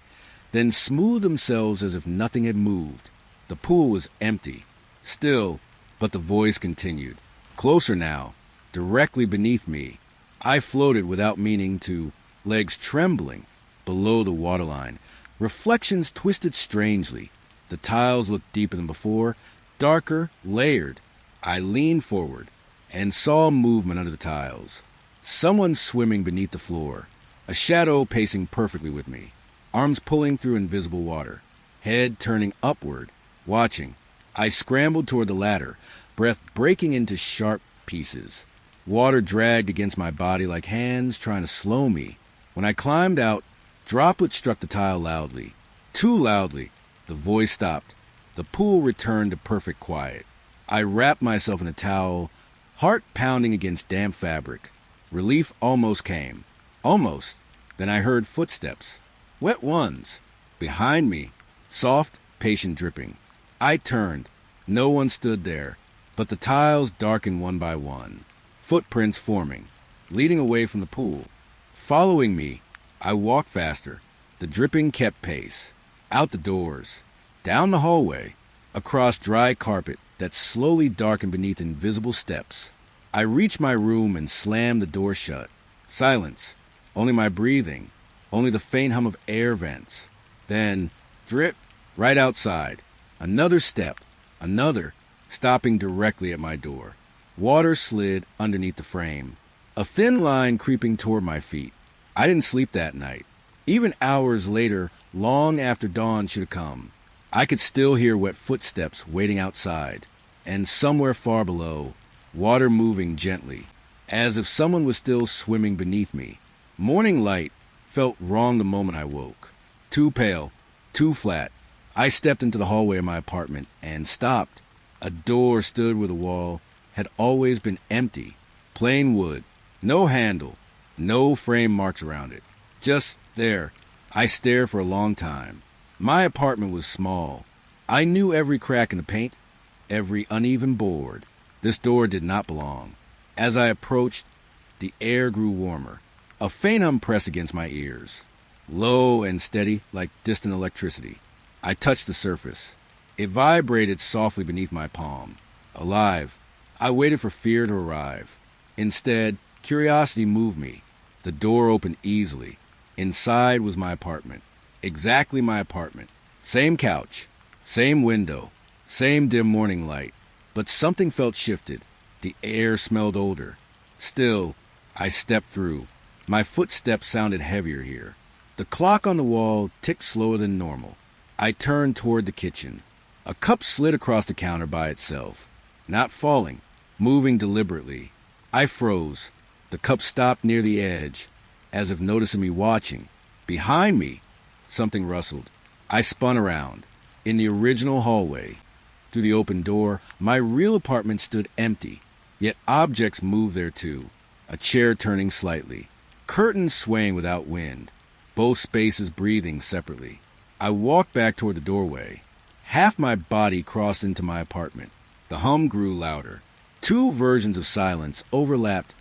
then smoothed themselves as if nothing had moved. The pool was empty, still, but the voice continued. Closer now, directly beneath me. I floated without meaning to, legs trembling, below the waterline. Reflections twisted strangely. The tiles looked deeper than before, darker, layered. I leaned forward and saw movement under the tiles. Someone swimming beneath the floor, a shadow pacing perfectly with me, arms pulling through invisible water, head turning upward, watching. I scrambled toward the ladder, breath breaking into sharp pieces. Water dragged against my body like hands trying to slow me. When I climbed out, droplets struck the tile loudly. Too loudly. The voice stopped. The pool returned to perfect quiet. I wrapped myself in a towel, heart pounding against damp fabric. Relief almost came. Almost. Then I heard footsteps. Wet ones. Behind me. Soft, patient dripping. I turned. No one stood there, but the tiles darkened one by one. Footprints forming, leading away from the pool. Following me, I walked faster. The dripping kept pace. Out the doors. Down the hallway. Across dry carpet that slowly darkened beneath invisible steps. I reached my room and slammed the door shut. Silence. Only my breathing. Only the faint hum of air vents. Then, drip, right outside. Another step. Another, stopping directly at my door. Water slid underneath the frame. A thin line creeping toward my feet. I didn't sleep that night. Even hours later, long after dawn should have come, I could still hear wet footsteps waiting outside. And somewhere far below, water moving gently, as if someone was still swimming beneath me. Morning light felt wrong the moment I woke. Too pale, too flat. I stepped into the hallway of my apartment and stopped. A door stood where the wall had always been empty. Plain wood. No handle. No frame marks around it. Just there. I stared for a long time. My apartment was small. I knew every crack in the paint, every uneven board. This door did not belong. As I approached, the air grew warmer. A faint hum pressed against my ears, low and steady like distant electricity. I touched the surface. It vibrated softly beneath my palm. Alive. I waited for fear to arrive. Instead, curiosity moved me. The door opened easily. Inside was my apartment. Exactly my apartment. Same couch. Same window. Same dim morning light. But something felt shifted. The air smelled older. Still, I stepped through. My footsteps sounded heavier here. The clock on the wall ticked slower than normal. I turned toward the kitchen. A cup slid across the counter by itself. Not falling, moving deliberately. I froze. The cup stopped near the edge, as if noticing me watching. Behind me, something rustled. I spun around. In the original hallway, through the open door, my real apartment stood empty. Yet objects moved there too. A chair turning slightly. Curtains swaying without wind. Both spaces breathing separately. I walked back toward the doorway. Half my body crossed into my apartment. The hum grew louder. Two versions of silence overlapped,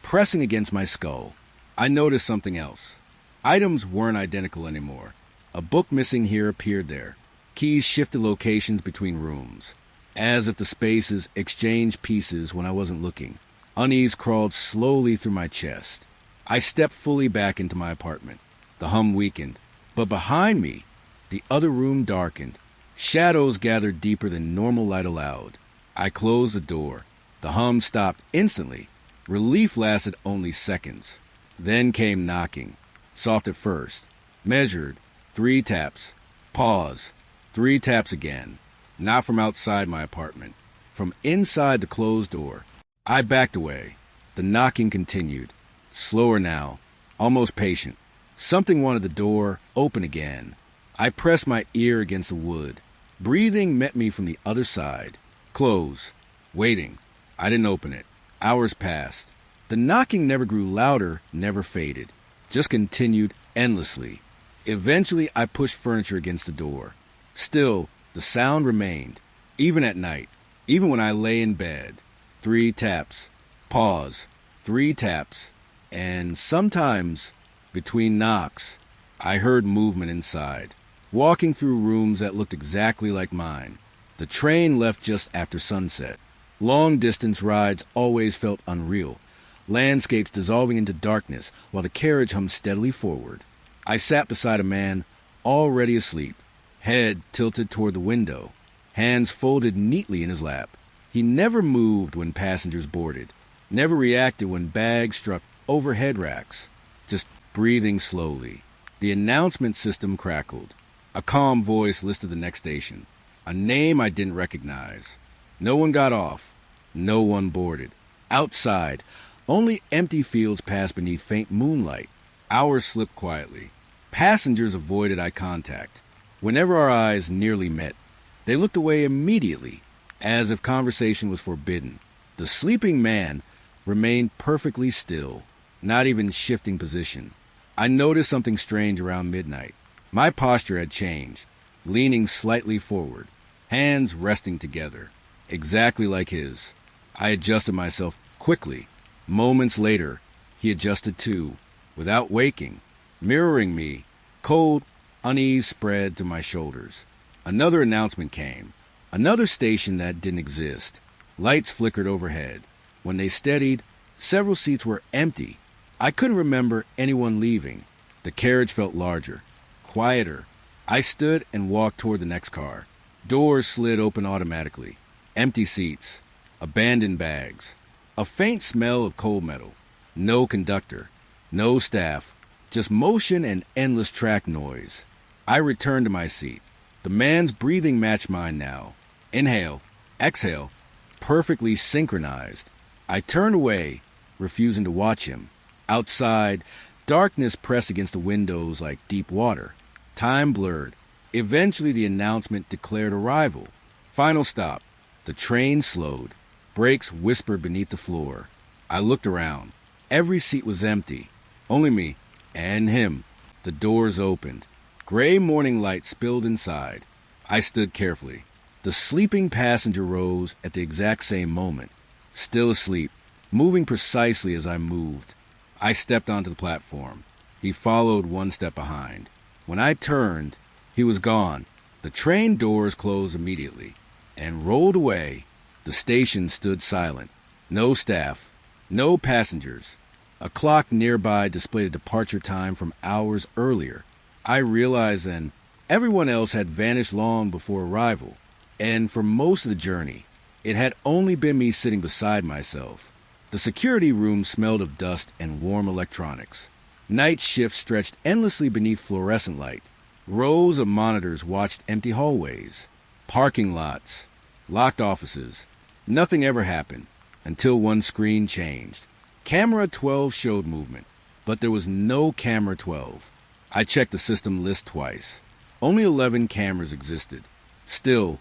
pressing against my skull. I noticed something else. Items weren't identical anymore. A book missing here appeared there. Keys shifted locations between rooms, as if the spaces exchanged pieces when I wasn't looking. Unease crawled slowly through my chest. I stepped fully back into my apartment. The hum weakened, but behind me, the other room darkened. Shadows gathered deeper than normal light allowed. I closed the door. The hum stopped instantly. Relief lasted only seconds. Then came knocking. Soft at first. Measured. 3 taps. Pause. 3 taps again. Not from outside my apartment. From inside the closed door. I backed away. The knocking continued. Slower now. Almost patient. Something wanted the door open again. I pressed my ear against the wood. Breathing met me from the other side. Close. Waiting. I didn't open it. Hours passed. The knocking never grew louder, never faded. Just continued endlessly. Eventually, I pushed furniture against the door. Still, the sound remained. Even at night. Even when I lay in bed. 3 taps. Pause. 3 taps. And sometimes, between knocks, I heard movement inside. Walking through rooms that looked exactly like mine. The train left just after sunset. Long-distance rides always felt unreal. Landscapes dissolving into darkness while the carriage hummed steadily forward. I sat beside a man already asleep, head tilted toward the window, hands folded neatly in his lap. He never moved when passengers boarded, never reacted when bags struck overhead racks, just breathing slowly. The announcement system crackled. A calm voice listed the next station. A name I didn't recognize. No one got off. No one boarded. Outside, only empty fields passed beneath faint moonlight. Hours slipped quietly. Passengers avoided eye contact. Whenever our eyes nearly met, they looked away immediately, as if conversation was forbidden. The sleeping man remained perfectly still, not even shifting position. I noticed something strange around midnight. My posture had changed, leaning slightly forward, hands resting together, exactly like his. I adjusted myself quickly. Moments later, he adjusted too, without waking, mirroring me. Cold unease spread to my shoulders. Another announcement came. Another station that didn't exist. Lights flickered overhead. When they steadied, several seats were empty. I couldn't remember anyone leaving. The carriage felt larger, quieter. I stood and walked toward the next car. Doors slid open automatically. Empty seats. Abandoned bags. A faint smell of coal metal. No conductor. No staff. Just motion and endless track noise. I returned to my seat. The man's breathing matched mine now. Inhale. Exhale. Perfectly synchronized. I turned away, refusing to watch him. Outside, darkness pressed against the windows like deep water. Time blurred. Eventually the announcement declared arrival. Final stop. The train slowed. Brakes whispered beneath the floor. I looked around. Every seat was empty. Only me and him. The doors opened. Gray morning light spilled inside. I stood carefully. The sleeping passenger rose at the exact same moment. Still asleep, moving precisely as I moved. I stepped onto the platform. He followed one step behind. When I turned, he was gone. The train doors closed immediately and rolled away. The station stood silent. No staff, no passengers. A clock nearby displayed a departure time from hours earlier. I realized then everyone else had vanished long before arrival, and for most of the journey, it had only been me sitting beside myself. The security room smelled of dust and warm electronics. Night shift stretched endlessly beneath fluorescent light. Rows of monitors watched empty hallways, parking lots, locked offices. Nothing ever happened until one screen changed. Camera 12 showed movement, but there was no camera 12. I checked the system list twice. Only 11 cameras existed. Still,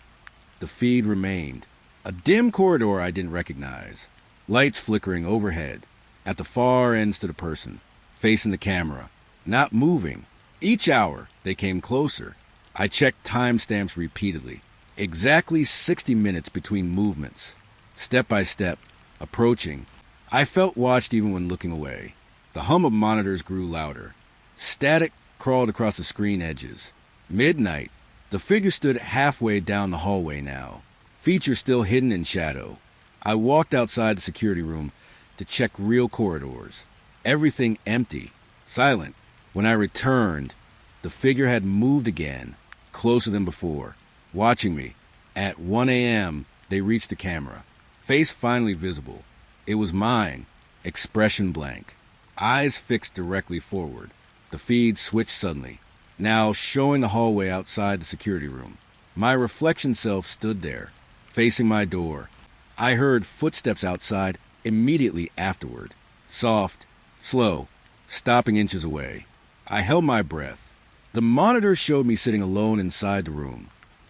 the feed remained. A dim corridor I didn't recognize. Lights flickering overhead. At the far end stood a person, facing the camera, not moving. Each hour, they came closer. I checked timestamps repeatedly. Exactly 60 minutes between movements. Step by step, approaching. I felt watched even when looking away. The hum of monitors grew louder. Static crawled across the screen edges. Midnight. The figure stood halfway down the hallway now, features still hidden in shadow. I walked outside the security room to check real corridors. Everything empty, silent. When I returned, the figure had moved again, closer than before, watching me. At 1 a.m., they reached the camera. Face finally visible. It was mine, expression blank. Eyes fixed directly forward. The feed switched suddenly, now showing the hallway outside the security room. My reflection self stood there, facing my door. I heard footsteps outside immediately afterward. Soft, slow, stopping inches away. I held my breath. The monitor showed me sitting alone inside the room,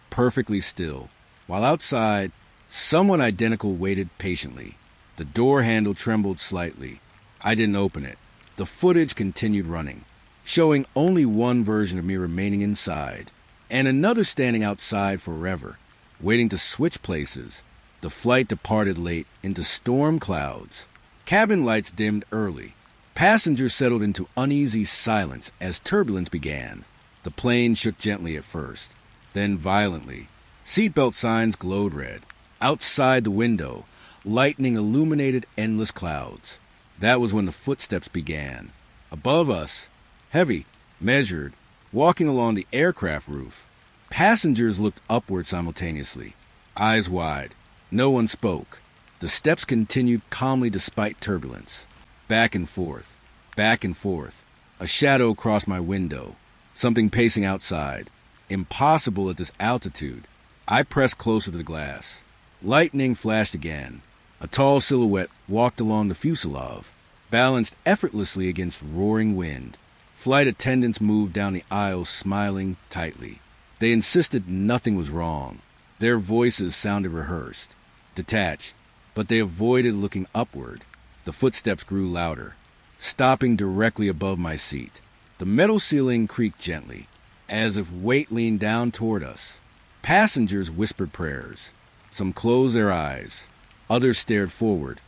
perfectly still, while outside, someone identical waited patiently. The door handle trembled slightly. I didn't open it. The footage continued running, showing only one version of me remaining inside, and another standing outside forever, waiting to switch places. The flight departed late into storm clouds. Cabin lights dimmed early. Passengers settled into uneasy silence as turbulence began. The plane shook gently at first, then violently. Seatbelt signs glowed red. Outside the window, lightning illuminated endless clouds. That was when the footsteps began. Above us, heavy, measured, walking along the aircraft roof. Passengers looked upward simultaneously, eyes wide. No one spoke. The steps continued calmly despite turbulence. Back and forth, back and forth. A shadow crossed my window, something pacing outside. Impossible at this altitude. I pressed closer to the glass. Lightning flashed again. A tall silhouette walked along the fuselage, balanced effortlessly against roaring wind. Flight attendants moved down the aisle smiling tightly. They insisted nothing was wrong. Their voices sounded rehearsed, detached, but they avoided looking upward. The footsteps grew louder, stopping directly above my seat. The metal ceiling creaked gently, as if weight leaned down toward us. Passengers whispered prayers. Some closed their eyes. Others stared forward,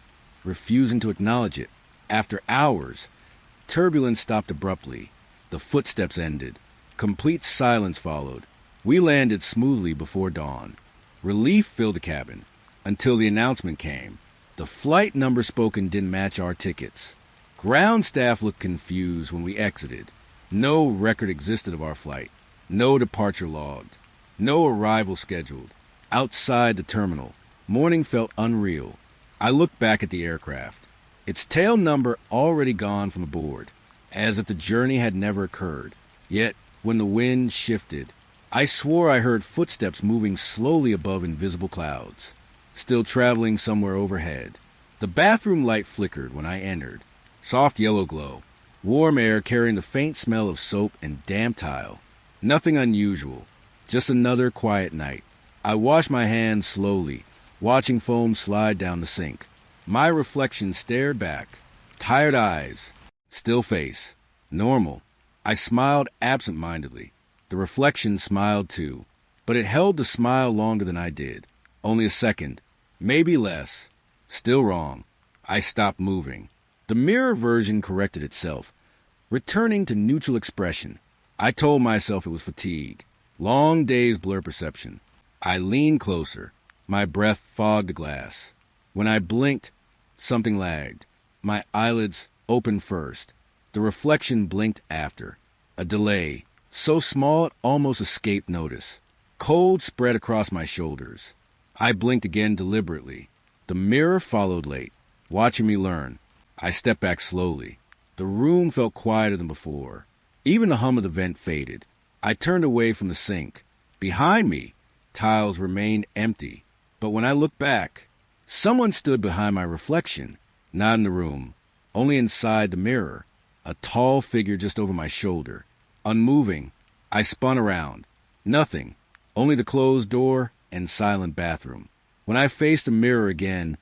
refusing to acknowledge it. After hours, turbulence stopped abruptly. The footsteps ended. Complete silence followed. We landed smoothly before dawn. Relief filled the cabin, until the announcement came. The flight number spoken didn't match our tickets. Ground staff looked confused when we exited. No record existed of our flight. No departure logged. No arrival scheduled. Outside the terminal, morning felt unreal. I looked back at the aircraft. Its tail number already gone from aboard, as if the journey had never occurred. Yet, when the wind shifted, I swore I heard footsteps moving slowly above invisible clouds, still traveling somewhere overhead. The bathroom light flickered when I entered. Soft yellow glow. Warm air carrying the faint smell of soap and damp tile. Nothing unusual. Just another quiet night. I washed my hands slowly, watching foam slide down the sink. My reflection stared back. Tired eyes. Still face. Normal. I smiled absent-mindedly. The reflection smiled too, but it held the smile longer than I did. Only a second. Maybe less. Still wrong. I stopped moving. The mirror version corrected itself, returning to neutral expression. I told myself it was fatigue. Long days blur perception. I leaned closer. My breath fogged the glass. When I blinked, something lagged. My eyelids opened first. The reflection blinked after. A delay, so small it almost escaped notice. Cold spread across my shoulders. I blinked again deliberately. The mirror followed late, watching me learn. I stepped back slowly. The room felt quieter than before. Even the hum of the vent faded. I turned away from the sink. Behind me, tiles remained empty. But when I looked back, someone stood behind my reflection. Not in the room, only inside the mirror. A tall figure just over my shoulder. Unmoving, I spun around. Nothing, only the closed door and silent bathroom. When I faced the mirror again,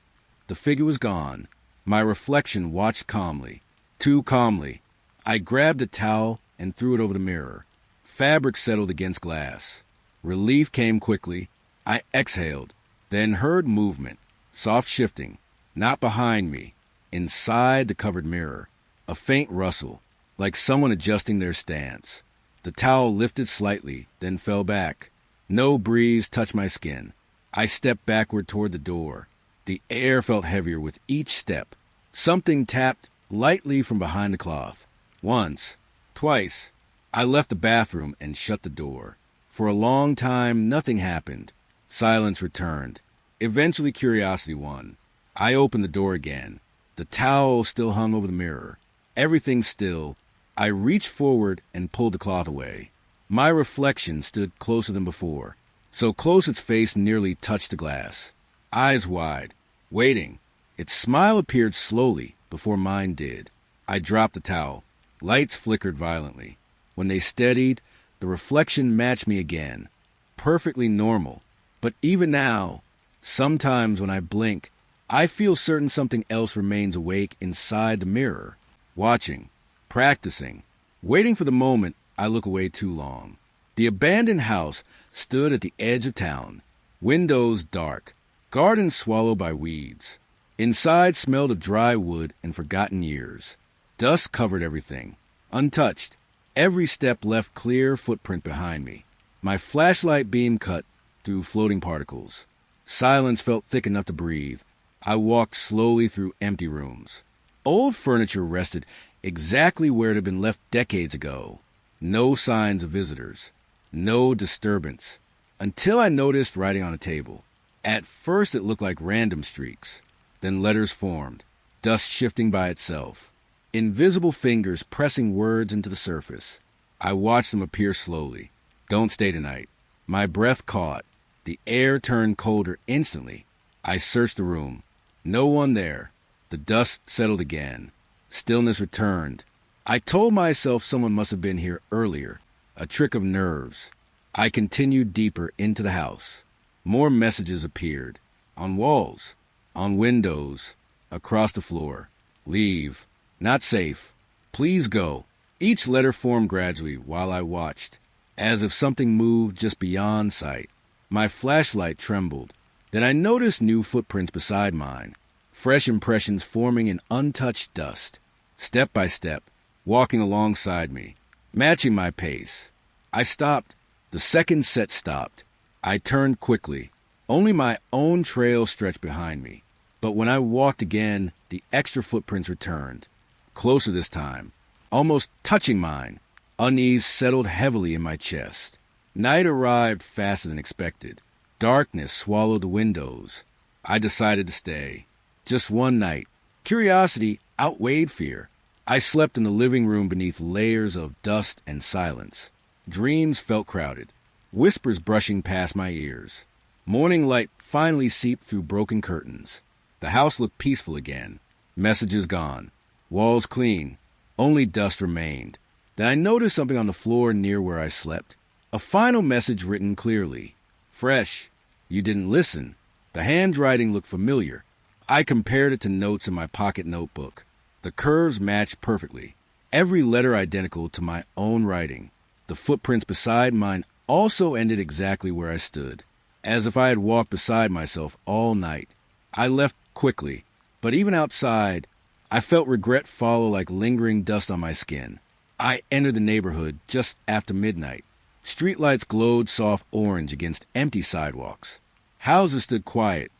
the figure was gone. My reflection watched calmly. Too calmly. I grabbed a towel and threw it over the mirror. Fabric settled against glass. Relief came quickly. I exhaled, then heard movement. Soft shifting. Not behind me. Inside the covered mirror. A faint rustle, like someone adjusting their stance. The towel lifted slightly, then fell back. No breeze touched my skin. I stepped backward toward the door. The air felt heavier with each step. Something tapped lightly from behind the cloth. Once, twice, I left the bathroom and shut the door. For a long time, nothing happened. Silence returned. Eventually, curiosity won. I opened the door again. The towel still hung over the mirror. Everything still. I reached forward and pulled the cloth away. My reflection stood closer than before, so close its face nearly touched the glass. Eyes wide, waiting. Its smile appeared slowly before mine did. I dropped the towel. Lights flickered violently. When they steadied, the reflection matched me again. Perfectly normal. But even now, sometimes when I blink, I feel certain something else remains awake inside the mirror, watching, practicing, waiting for the moment I look away too long. The abandoned house stood at the edge of town. Windows dark, garden swallowed by weeds. Inside smelled of dry wood and forgotten years. Dust covered everything, untouched. Every step left clear footprint behind me. My flashlight beam cut through floating particles. Silence felt thick enough to breathe. I walked slowly through empty rooms. Old furniture rested exactly where it had been left decades ago. No signs of visitors. No disturbance. Until I noticed writing on a table. At first it looked like random streaks. Then letters formed, dust shifting by itself. Invisible fingers pressing words into the surface. I watched them appear slowly. Don't stay tonight. My breath caught. The air turned colder instantly. I searched the room. No one there. The dust settled again. Stillness returned. I told myself someone must have been here earlier. A trick of nerves. I continued deeper into the house. More messages appeared. On walls. On windows. Across the floor. Leave. Not safe. Please go. Each letter formed gradually while I watched, as if something moved just beyond sight. My flashlight trembled. Then I noticed new footprints beside mine. Fresh impressions forming in untouched dust. Step by step, walking alongside me, matching my pace. I stopped. The second set stopped. I turned quickly. Only my own trail stretched behind me. But when I walked again, the extra footprints returned. Closer this time, almost touching mine. Unease settled heavily in my chest. Night arrived faster than expected. Darkness swallowed the windows. I decided to stay. Just one night. Curiosity outweighed fear. I slept in the living room beneath layers of dust and silence. Dreams felt crowded. Whispers brushing past my ears. Morning light finally seeped through broken curtains. The house looked peaceful again. Messages gone. Walls clean. Only dust remained. Then I noticed something on the floor near where I slept. A final message written clearly. Fresh. You didn't listen. The handwriting looked familiar. I compared it to notes in my pocket notebook. The curves matched perfectly. Every letter identical to my own writing. The footprints beside mine also ended exactly where I stood, as if I had walked beside myself all night. I left quickly, but even outside, I felt regret follow like lingering dust on my skin. I entered the neighborhood just after midnight. Streetlights glowed soft orange against empty sidewalks. Houses stood quiet,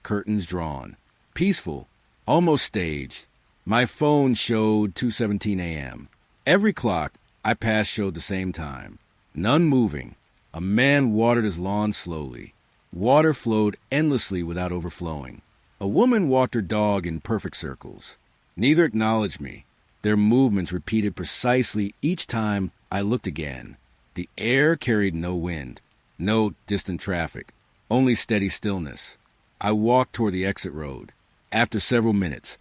curtains drawn, peaceful, almost staged. My phone showed 2:17 a.m. Every clock I passed showed the same time. None moving. A man watered his lawn slowly. Water flowed endlessly without overflowing. A woman walked her dog in perfect circles. Neither acknowledged me. Their movements repeated precisely each time I looked again. The air carried no wind, no distant traffic, only steady stillness. I walked toward the exit road. After several minutes,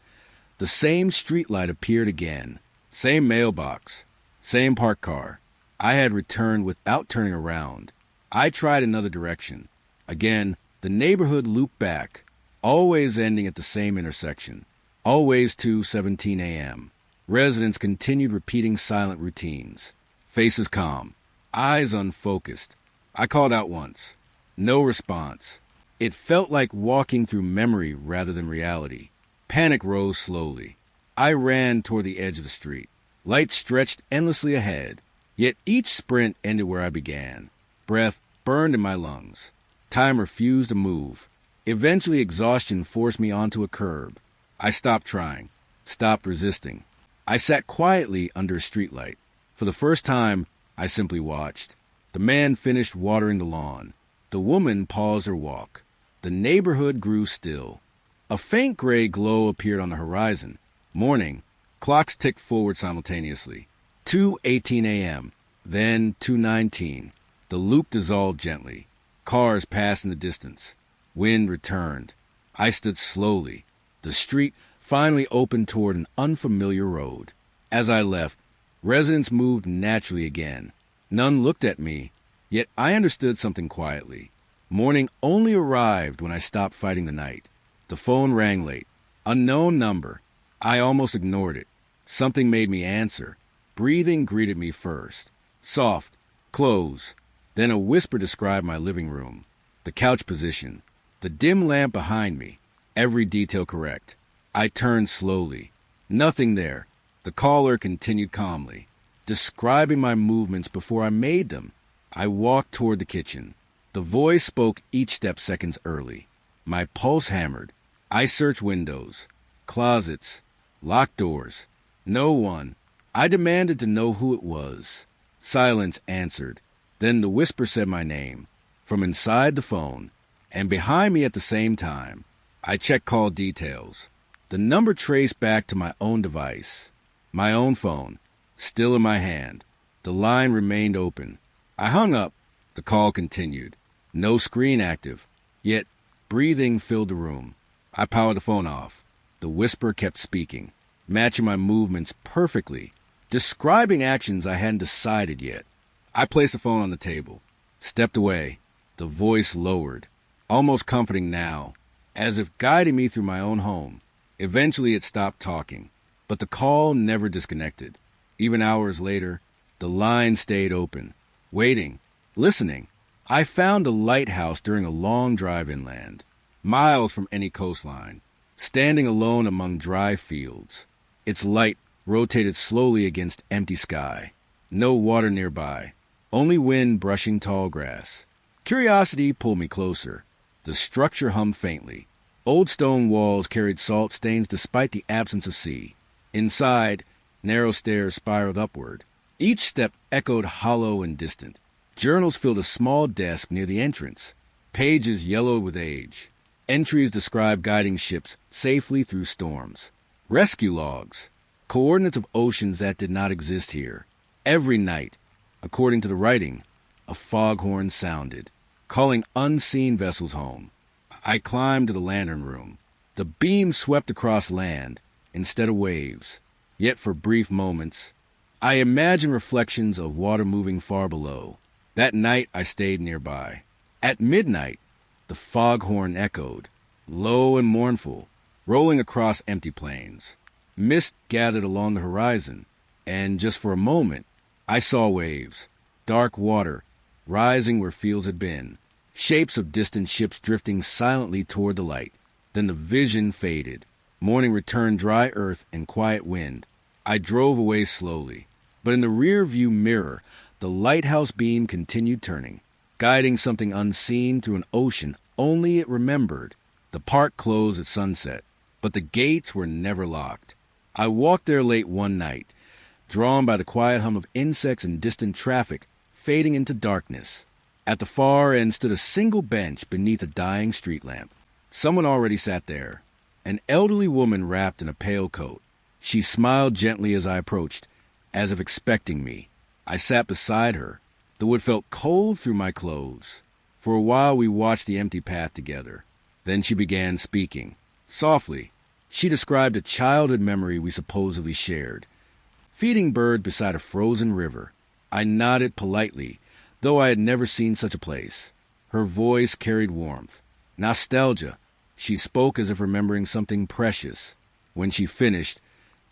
the same streetlight appeared again. Same mailbox, same parked car. I had returned without turning around. I tried another direction. Again, the neighborhood looped back, always ending at the same intersection. Always 2:17 a.m. Residents continued repeating silent routines. Faces calm, eyes unfocused. I called out once. No response. It felt like walking through memory rather than reality. Panic rose slowly. I ran toward the edge of the street. Lights stretched endlessly ahead, yet each sprint ended where I began. Breath burned in my lungs. Time refused to move. Eventually, exhaustion forced me onto a curb. I stopped trying, stopped resisting. I sat quietly under a streetlight. For the first time, I simply watched. The man finished watering the lawn. The woman paused her walk. The neighborhood grew still. A faint gray glow appeared on the horizon. Morning. Clocks ticked forward simultaneously. 2:18 a.m., then 2:19. The loop dissolved gently. Cars passed in the distance. Wind returned. I stood slowly. The street finally opened toward an unfamiliar road. As I left, residents moved naturally again. None looked at me, yet I understood something quietly. Morning only arrived when I stopped fighting the night. The phone rang late. Unknown number. I almost ignored it. Something made me answer. Breathing greeted me first. Soft. Close. Then a whisper described my living room. The couch position. The dim lamp behind me. Every detail correct. I turned slowly. Nothing there. The caller continued calmly, describing my movements before I made them. I walked toward the kitchen. The voice spoke each step seconds early. My pulse hammered. I searched windows, closets, locked doors. No one. I demanded to know who it was. Silence answered. Then the whisper said my name, from inside the phone, and behind me at the same time. I checked call details. The number traced back to my own device. My own phone, still in my hand. The line remained open. I hung up. The call continued. No screen active. Yet, breathing filled the room. I powered the phone off. The whisper kept speaking, matching my movements perfectly, describing actions I hadn't decided yet. I placed the phone on the table, stepped away. The voice lowered, almost comforting now, as if guiding me through my own home. Eventually it stopped talking, but the call never disconnected. Even hours later, the line stayed open, waiting, listening. I found a lighthouse during a long drive inland, miles from any coastline, standing alone among dry fields. Its light rotated slowly against empty sky. No water nearby, only wind brushing tall grass. Curiosity pulled me closer. The structure hummed faintly. Old stone walls carried salt stains despite the absence of sea. Inside, narrow stairs spiraled upward. Each step echoed hollow and distant. Journals filled a small desk near the entrance. Pages yellowed with age. Entries described guiding ships safely through storms. Rescue logs. Coordinates of oceans that did not exist here. Every night, according to the writing, a foghorn sounded, calling unseen vessels home. I climbed to the lantern room. The beam swept across land instead of waves. Yet for brief moments, I imagined reflections of water moving far below. That night I stayed nearby. At midnight, the foghorn echoed, low and mournful, rolling across empty plains. Mist gathered along the horizon, and just for a moment, I saw waves, dark water, rising where fields had been, shapes of distant ships drifting silently toward the light. Then the vision faded. Morning returned dry earth and quiet wind. I drove away slowly, but in the rear view mirror, the lighthouse beam continued turning, guiding something unseen through an ocean only it remembered. The park closed at sunset, but the gates were never locked. I walked there late one night, drawn by the quiet hum of insects and distant traffic fading into darkness. At the far end stood a single bench beneath a dying street lamp. Someone already sat there, an elderly woman wrapped in a pale coat. She smiled gently as I approached, as if expecting me. I sat beside her. The wood felt cold through my clothes. For a while we watched the empty path together. Then she began speaking. Softly, she described a childhood memory we supposedly shared. Feeding birds beside a frozen river. I nodded politely, though I had never seen such a place. Her voice carried warmth. Nostalgia. She spoke as if remembering something precious. When she finished,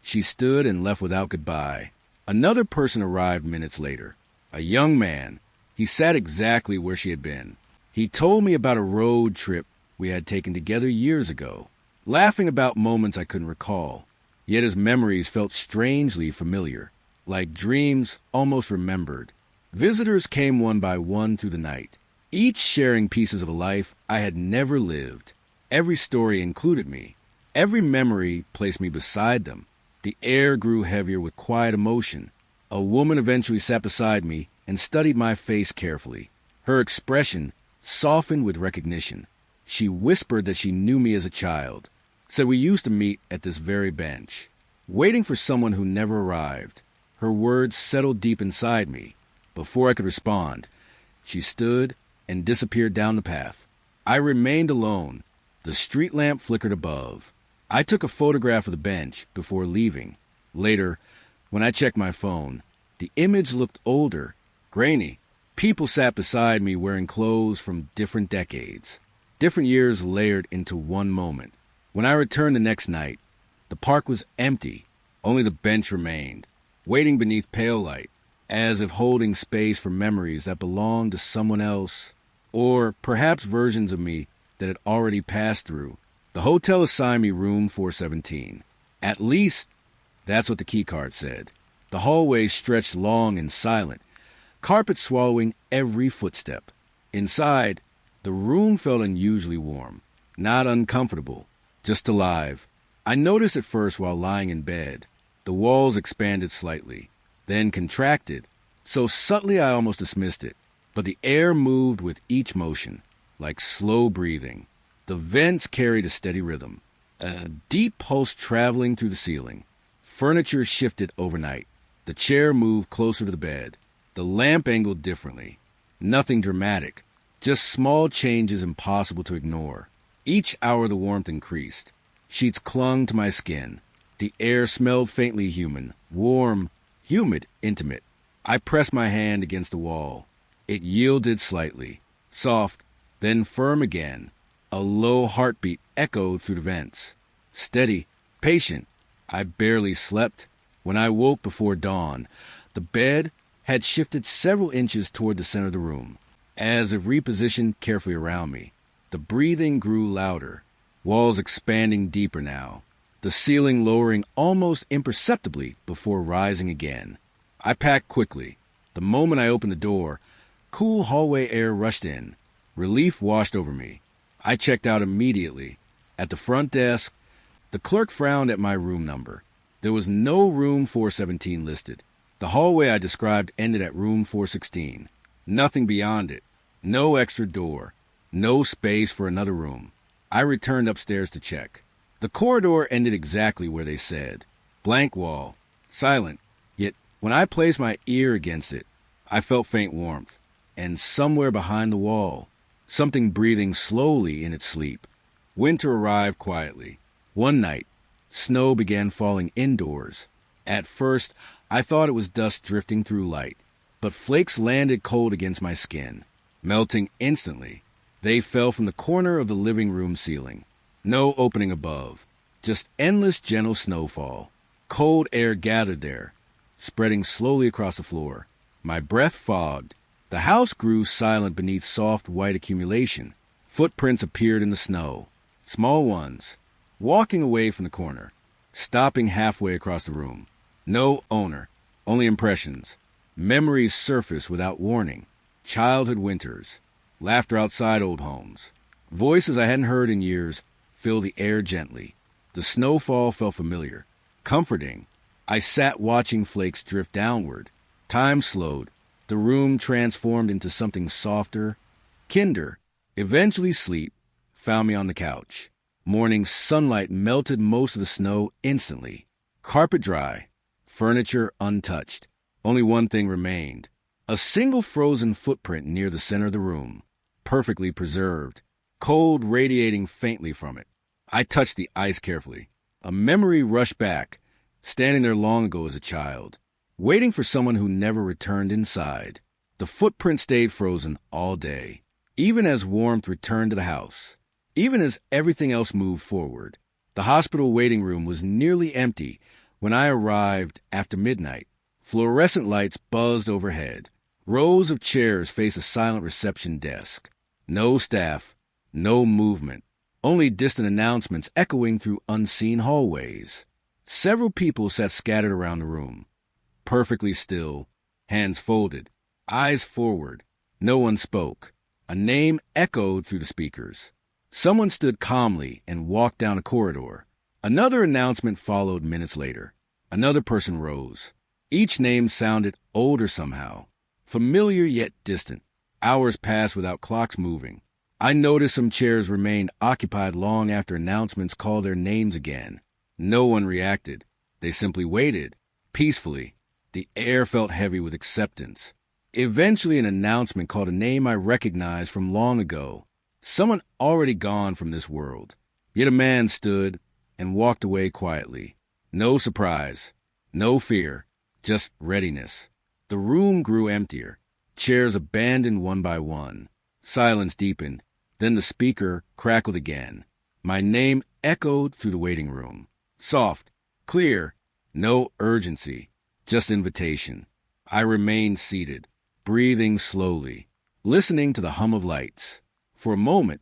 she stood and left without goodbye. Another person arrived minutes later. A young man. He sat exactly where she had been. He told me about a road trip we had taken together years ago, laughing about moments I couldn't recall. Yet his memories felt strangely familiar, like dreams almost remembered. Visitors came one by one through the night, each sharing pieces of a life I had never lived. Every story included me. Every memory placed me beside them. The air grew heavier with quiet emotion. A woman eventually sat beside me and studied my face carefully. Her expression softened with recognition. She whispered that she knew me as a child, said we used to meet at this very bench, waiting for someone who never arrived. Her words settled deep inside me. Before I could respond, she stood and disappeared down the path. I remained alone. The street lamp flickered above. I took a photograph of the bench before leaving. Later, when I checked my phone, the image looked older, grainy. People sat beside me wearing clothes from different decades. Different years layered into one moment. When I returned the next night, the park was empty. Only the bench remained, waiting beneath pale light, as if holding space for memories that belonged to someone else, or perhaps versions of me that had already passed through. The hotel assigned me room 417. At least, that's what the keycard said. The hallway stretched long and silent, carpet swallowing every footstep. Inside, the room felt unusually warm, not uncomfortable, just alive. I noticed at first while lying in bed. The walls expanded slightly, then contracted, so subtly I almost dismissed it. But the air moved with each motion, like slow breathing. The vents carried a steady rhythm, a deep pulse traveling through the ceiling. Furniture shifted overnight. The chair moved closer to the bed. The lamp angled differently. Nothing dramatic, just small changes impossible to ignore. Each hour the warmth increased. Sheets clung to my skin. The air smelled faintly human, warm, humid, intimate. I pressed my hand against the wall. It yielded slightly, soft, then firm again. A low heartbeat echoed through the vents. Steady, patient. I barely slept. When I woke before dawn, the bed had shifted several inches toward the center of the room, as if repositioned carefully around me. The breathing grew louder, walls expanding deeper now, the ceiling lowering almost imperceptibly before rising again. I packed quickly. The moment I opened the door, cool hallway air rushed in. Relief washed over me. I checked out immediately. At the front desk, the clerk frowned at my room number. There was no room 417 listed. The hallway I described ended at room 416. Nothing beyond it. No extra door. No space for another room. I returned upstairs to check. The corridor ended exactly where they said. Blank wall. Silent. Yet, when I placed my ear against it, I felt faint warmth. And somewhere behind the wall, something breathing slowly in its sleep. Winter arrived quietly. One night, snow began falling indoors. At first, I thought it was dust drifting through light, but flakes landed cold against my skin, melting instantly. They fell from the corner of the living room ceiling. No opening above, just endless gentle snowfall. Cold air gathered there, spreading slowly across the floor. My breath fogged. The house grew silent beneath soft white accumulation. Footprints appeared in the snow, small ones, walking away from the corner, stopping halfway across the room. No owner, only impressions. Memories surface without warning. Childhood winters, laughter outside old homes. Voices I hadn't heard in years fill the air gently. The snowfall felt familiar, comforting. I sat watching flakes drift downward. Time slowed. The room transformed into something softer, kinder. Eventually sleep found me on the couch. Morning sunlight melted most of the snow instantly. Carpet dry, furniture untouched. Only one thing remained. A single frozen footprint near the center of the room, perfectly preserved, cold radiating faintly from it. I touched the ice carefully. A memory rushed back, standing there long ago as a child, waiting for someone who never returned inside. The footprint stayed frozen all day, even as warmth returned to the house, even as everything else moved forward. The hospital waiting room was nearly empty when I arrived after midnight. Fluorescent lights buzzed overhead. Rows of chairs faced a silent reception desk. No staff, no movement, only distant announcements echoing through unseen hallways. Several people sat scattered around the room, perfectly still, hands folded, eyes forward. No one spoke. A name echoed through the speakers. Someone stood calmly and walked down a corridor. Another announcement followed minutes later. Another person rose. Each name sounded older somehow, familiar yet distant. Hours passed without clocks moving. I noticed some chairs remained occupied long after announcements called their names again. No one reacted. They simply waited, peacefully. The air felt heavy with acceptance. Eventually, an announcement called a name I recognized from long ago. Someone already gone from this world. Yet a man stood and walked away quietly. No surprise, no fear, just readiness. The room grew emptier. Chairs abandoned one by one. Silence deepened. Then the speaker crackled again. My name echoed through the waiting room. Soft, clear, no urgency, just invitation. I remained seated, breathing slowly, listening to the hum of lights. For a moment,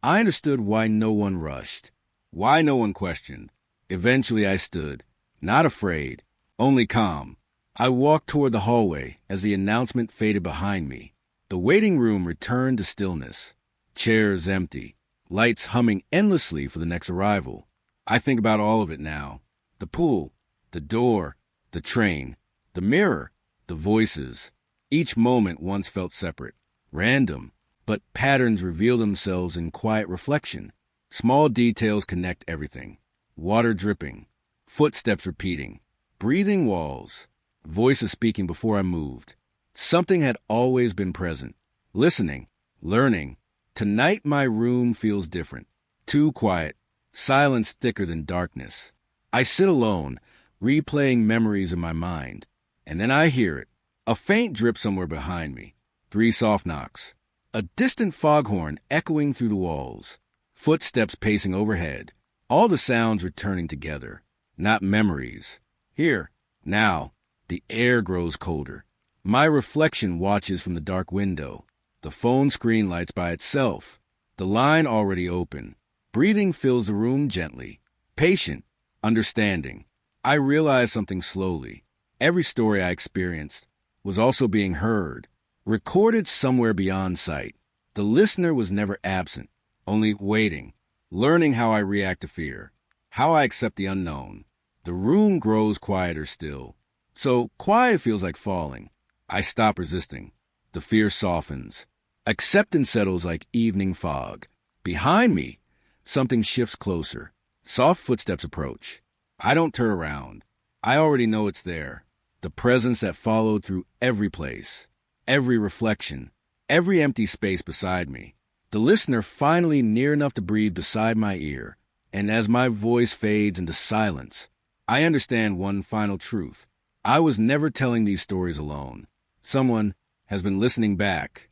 I understood why no one rushed, why no one questioned. Eventually I stood, not afraid, only calm. I walked toward the hallway as the announcement faded behind me. The waiting room returned to stillness. Chairs empty, lights humming endlessly for the next arrival. I think about all of it now. The pool, the door, the train, the mirror, the voices. Each moment once felt separate, random, but patterns reveal themselves in quiet reflection. Small details connect everything. Water dripping, footsteps repeating, breathing walls, voices speaking before I moved. Something had always been present, listening, learning. Tonight my room feels different, too quiet, silence thicker than darkness. I sit alone, replaying memories in my mind, and then I hear it, a faint drip somewhere behind me, 3 soft knocks, a distant foghorn echoing through the walls, footsteps pacing overhead, all the sounds returning together, not memories. Here, now, the air grows colder. My reflection watches from the dark window. The phone screen lights by itself. The line already open. Breathing fills the room gently. Patient, understanding. I realize something slowly. Every story I experienced was also being heard, recorded somewhere beyond sight. The listener was never absent, only waiting, learning how I react to fear, how I accept the unknown. The room grows quieter still. So quiet feels like falling. I stop resisting. The fear softens. Acceptance settles like evening fog. Behind me, something shifts closer. Soft footsteps approach. I don't turn around. I already know it's there. The presence that followed through every place, every reflection, every empty space beside me. The listener finally near enough to breathe beside my ear. And as my voice fades into silence, I understand one final truth. I was never telling these stories alone. Someone has been listening back,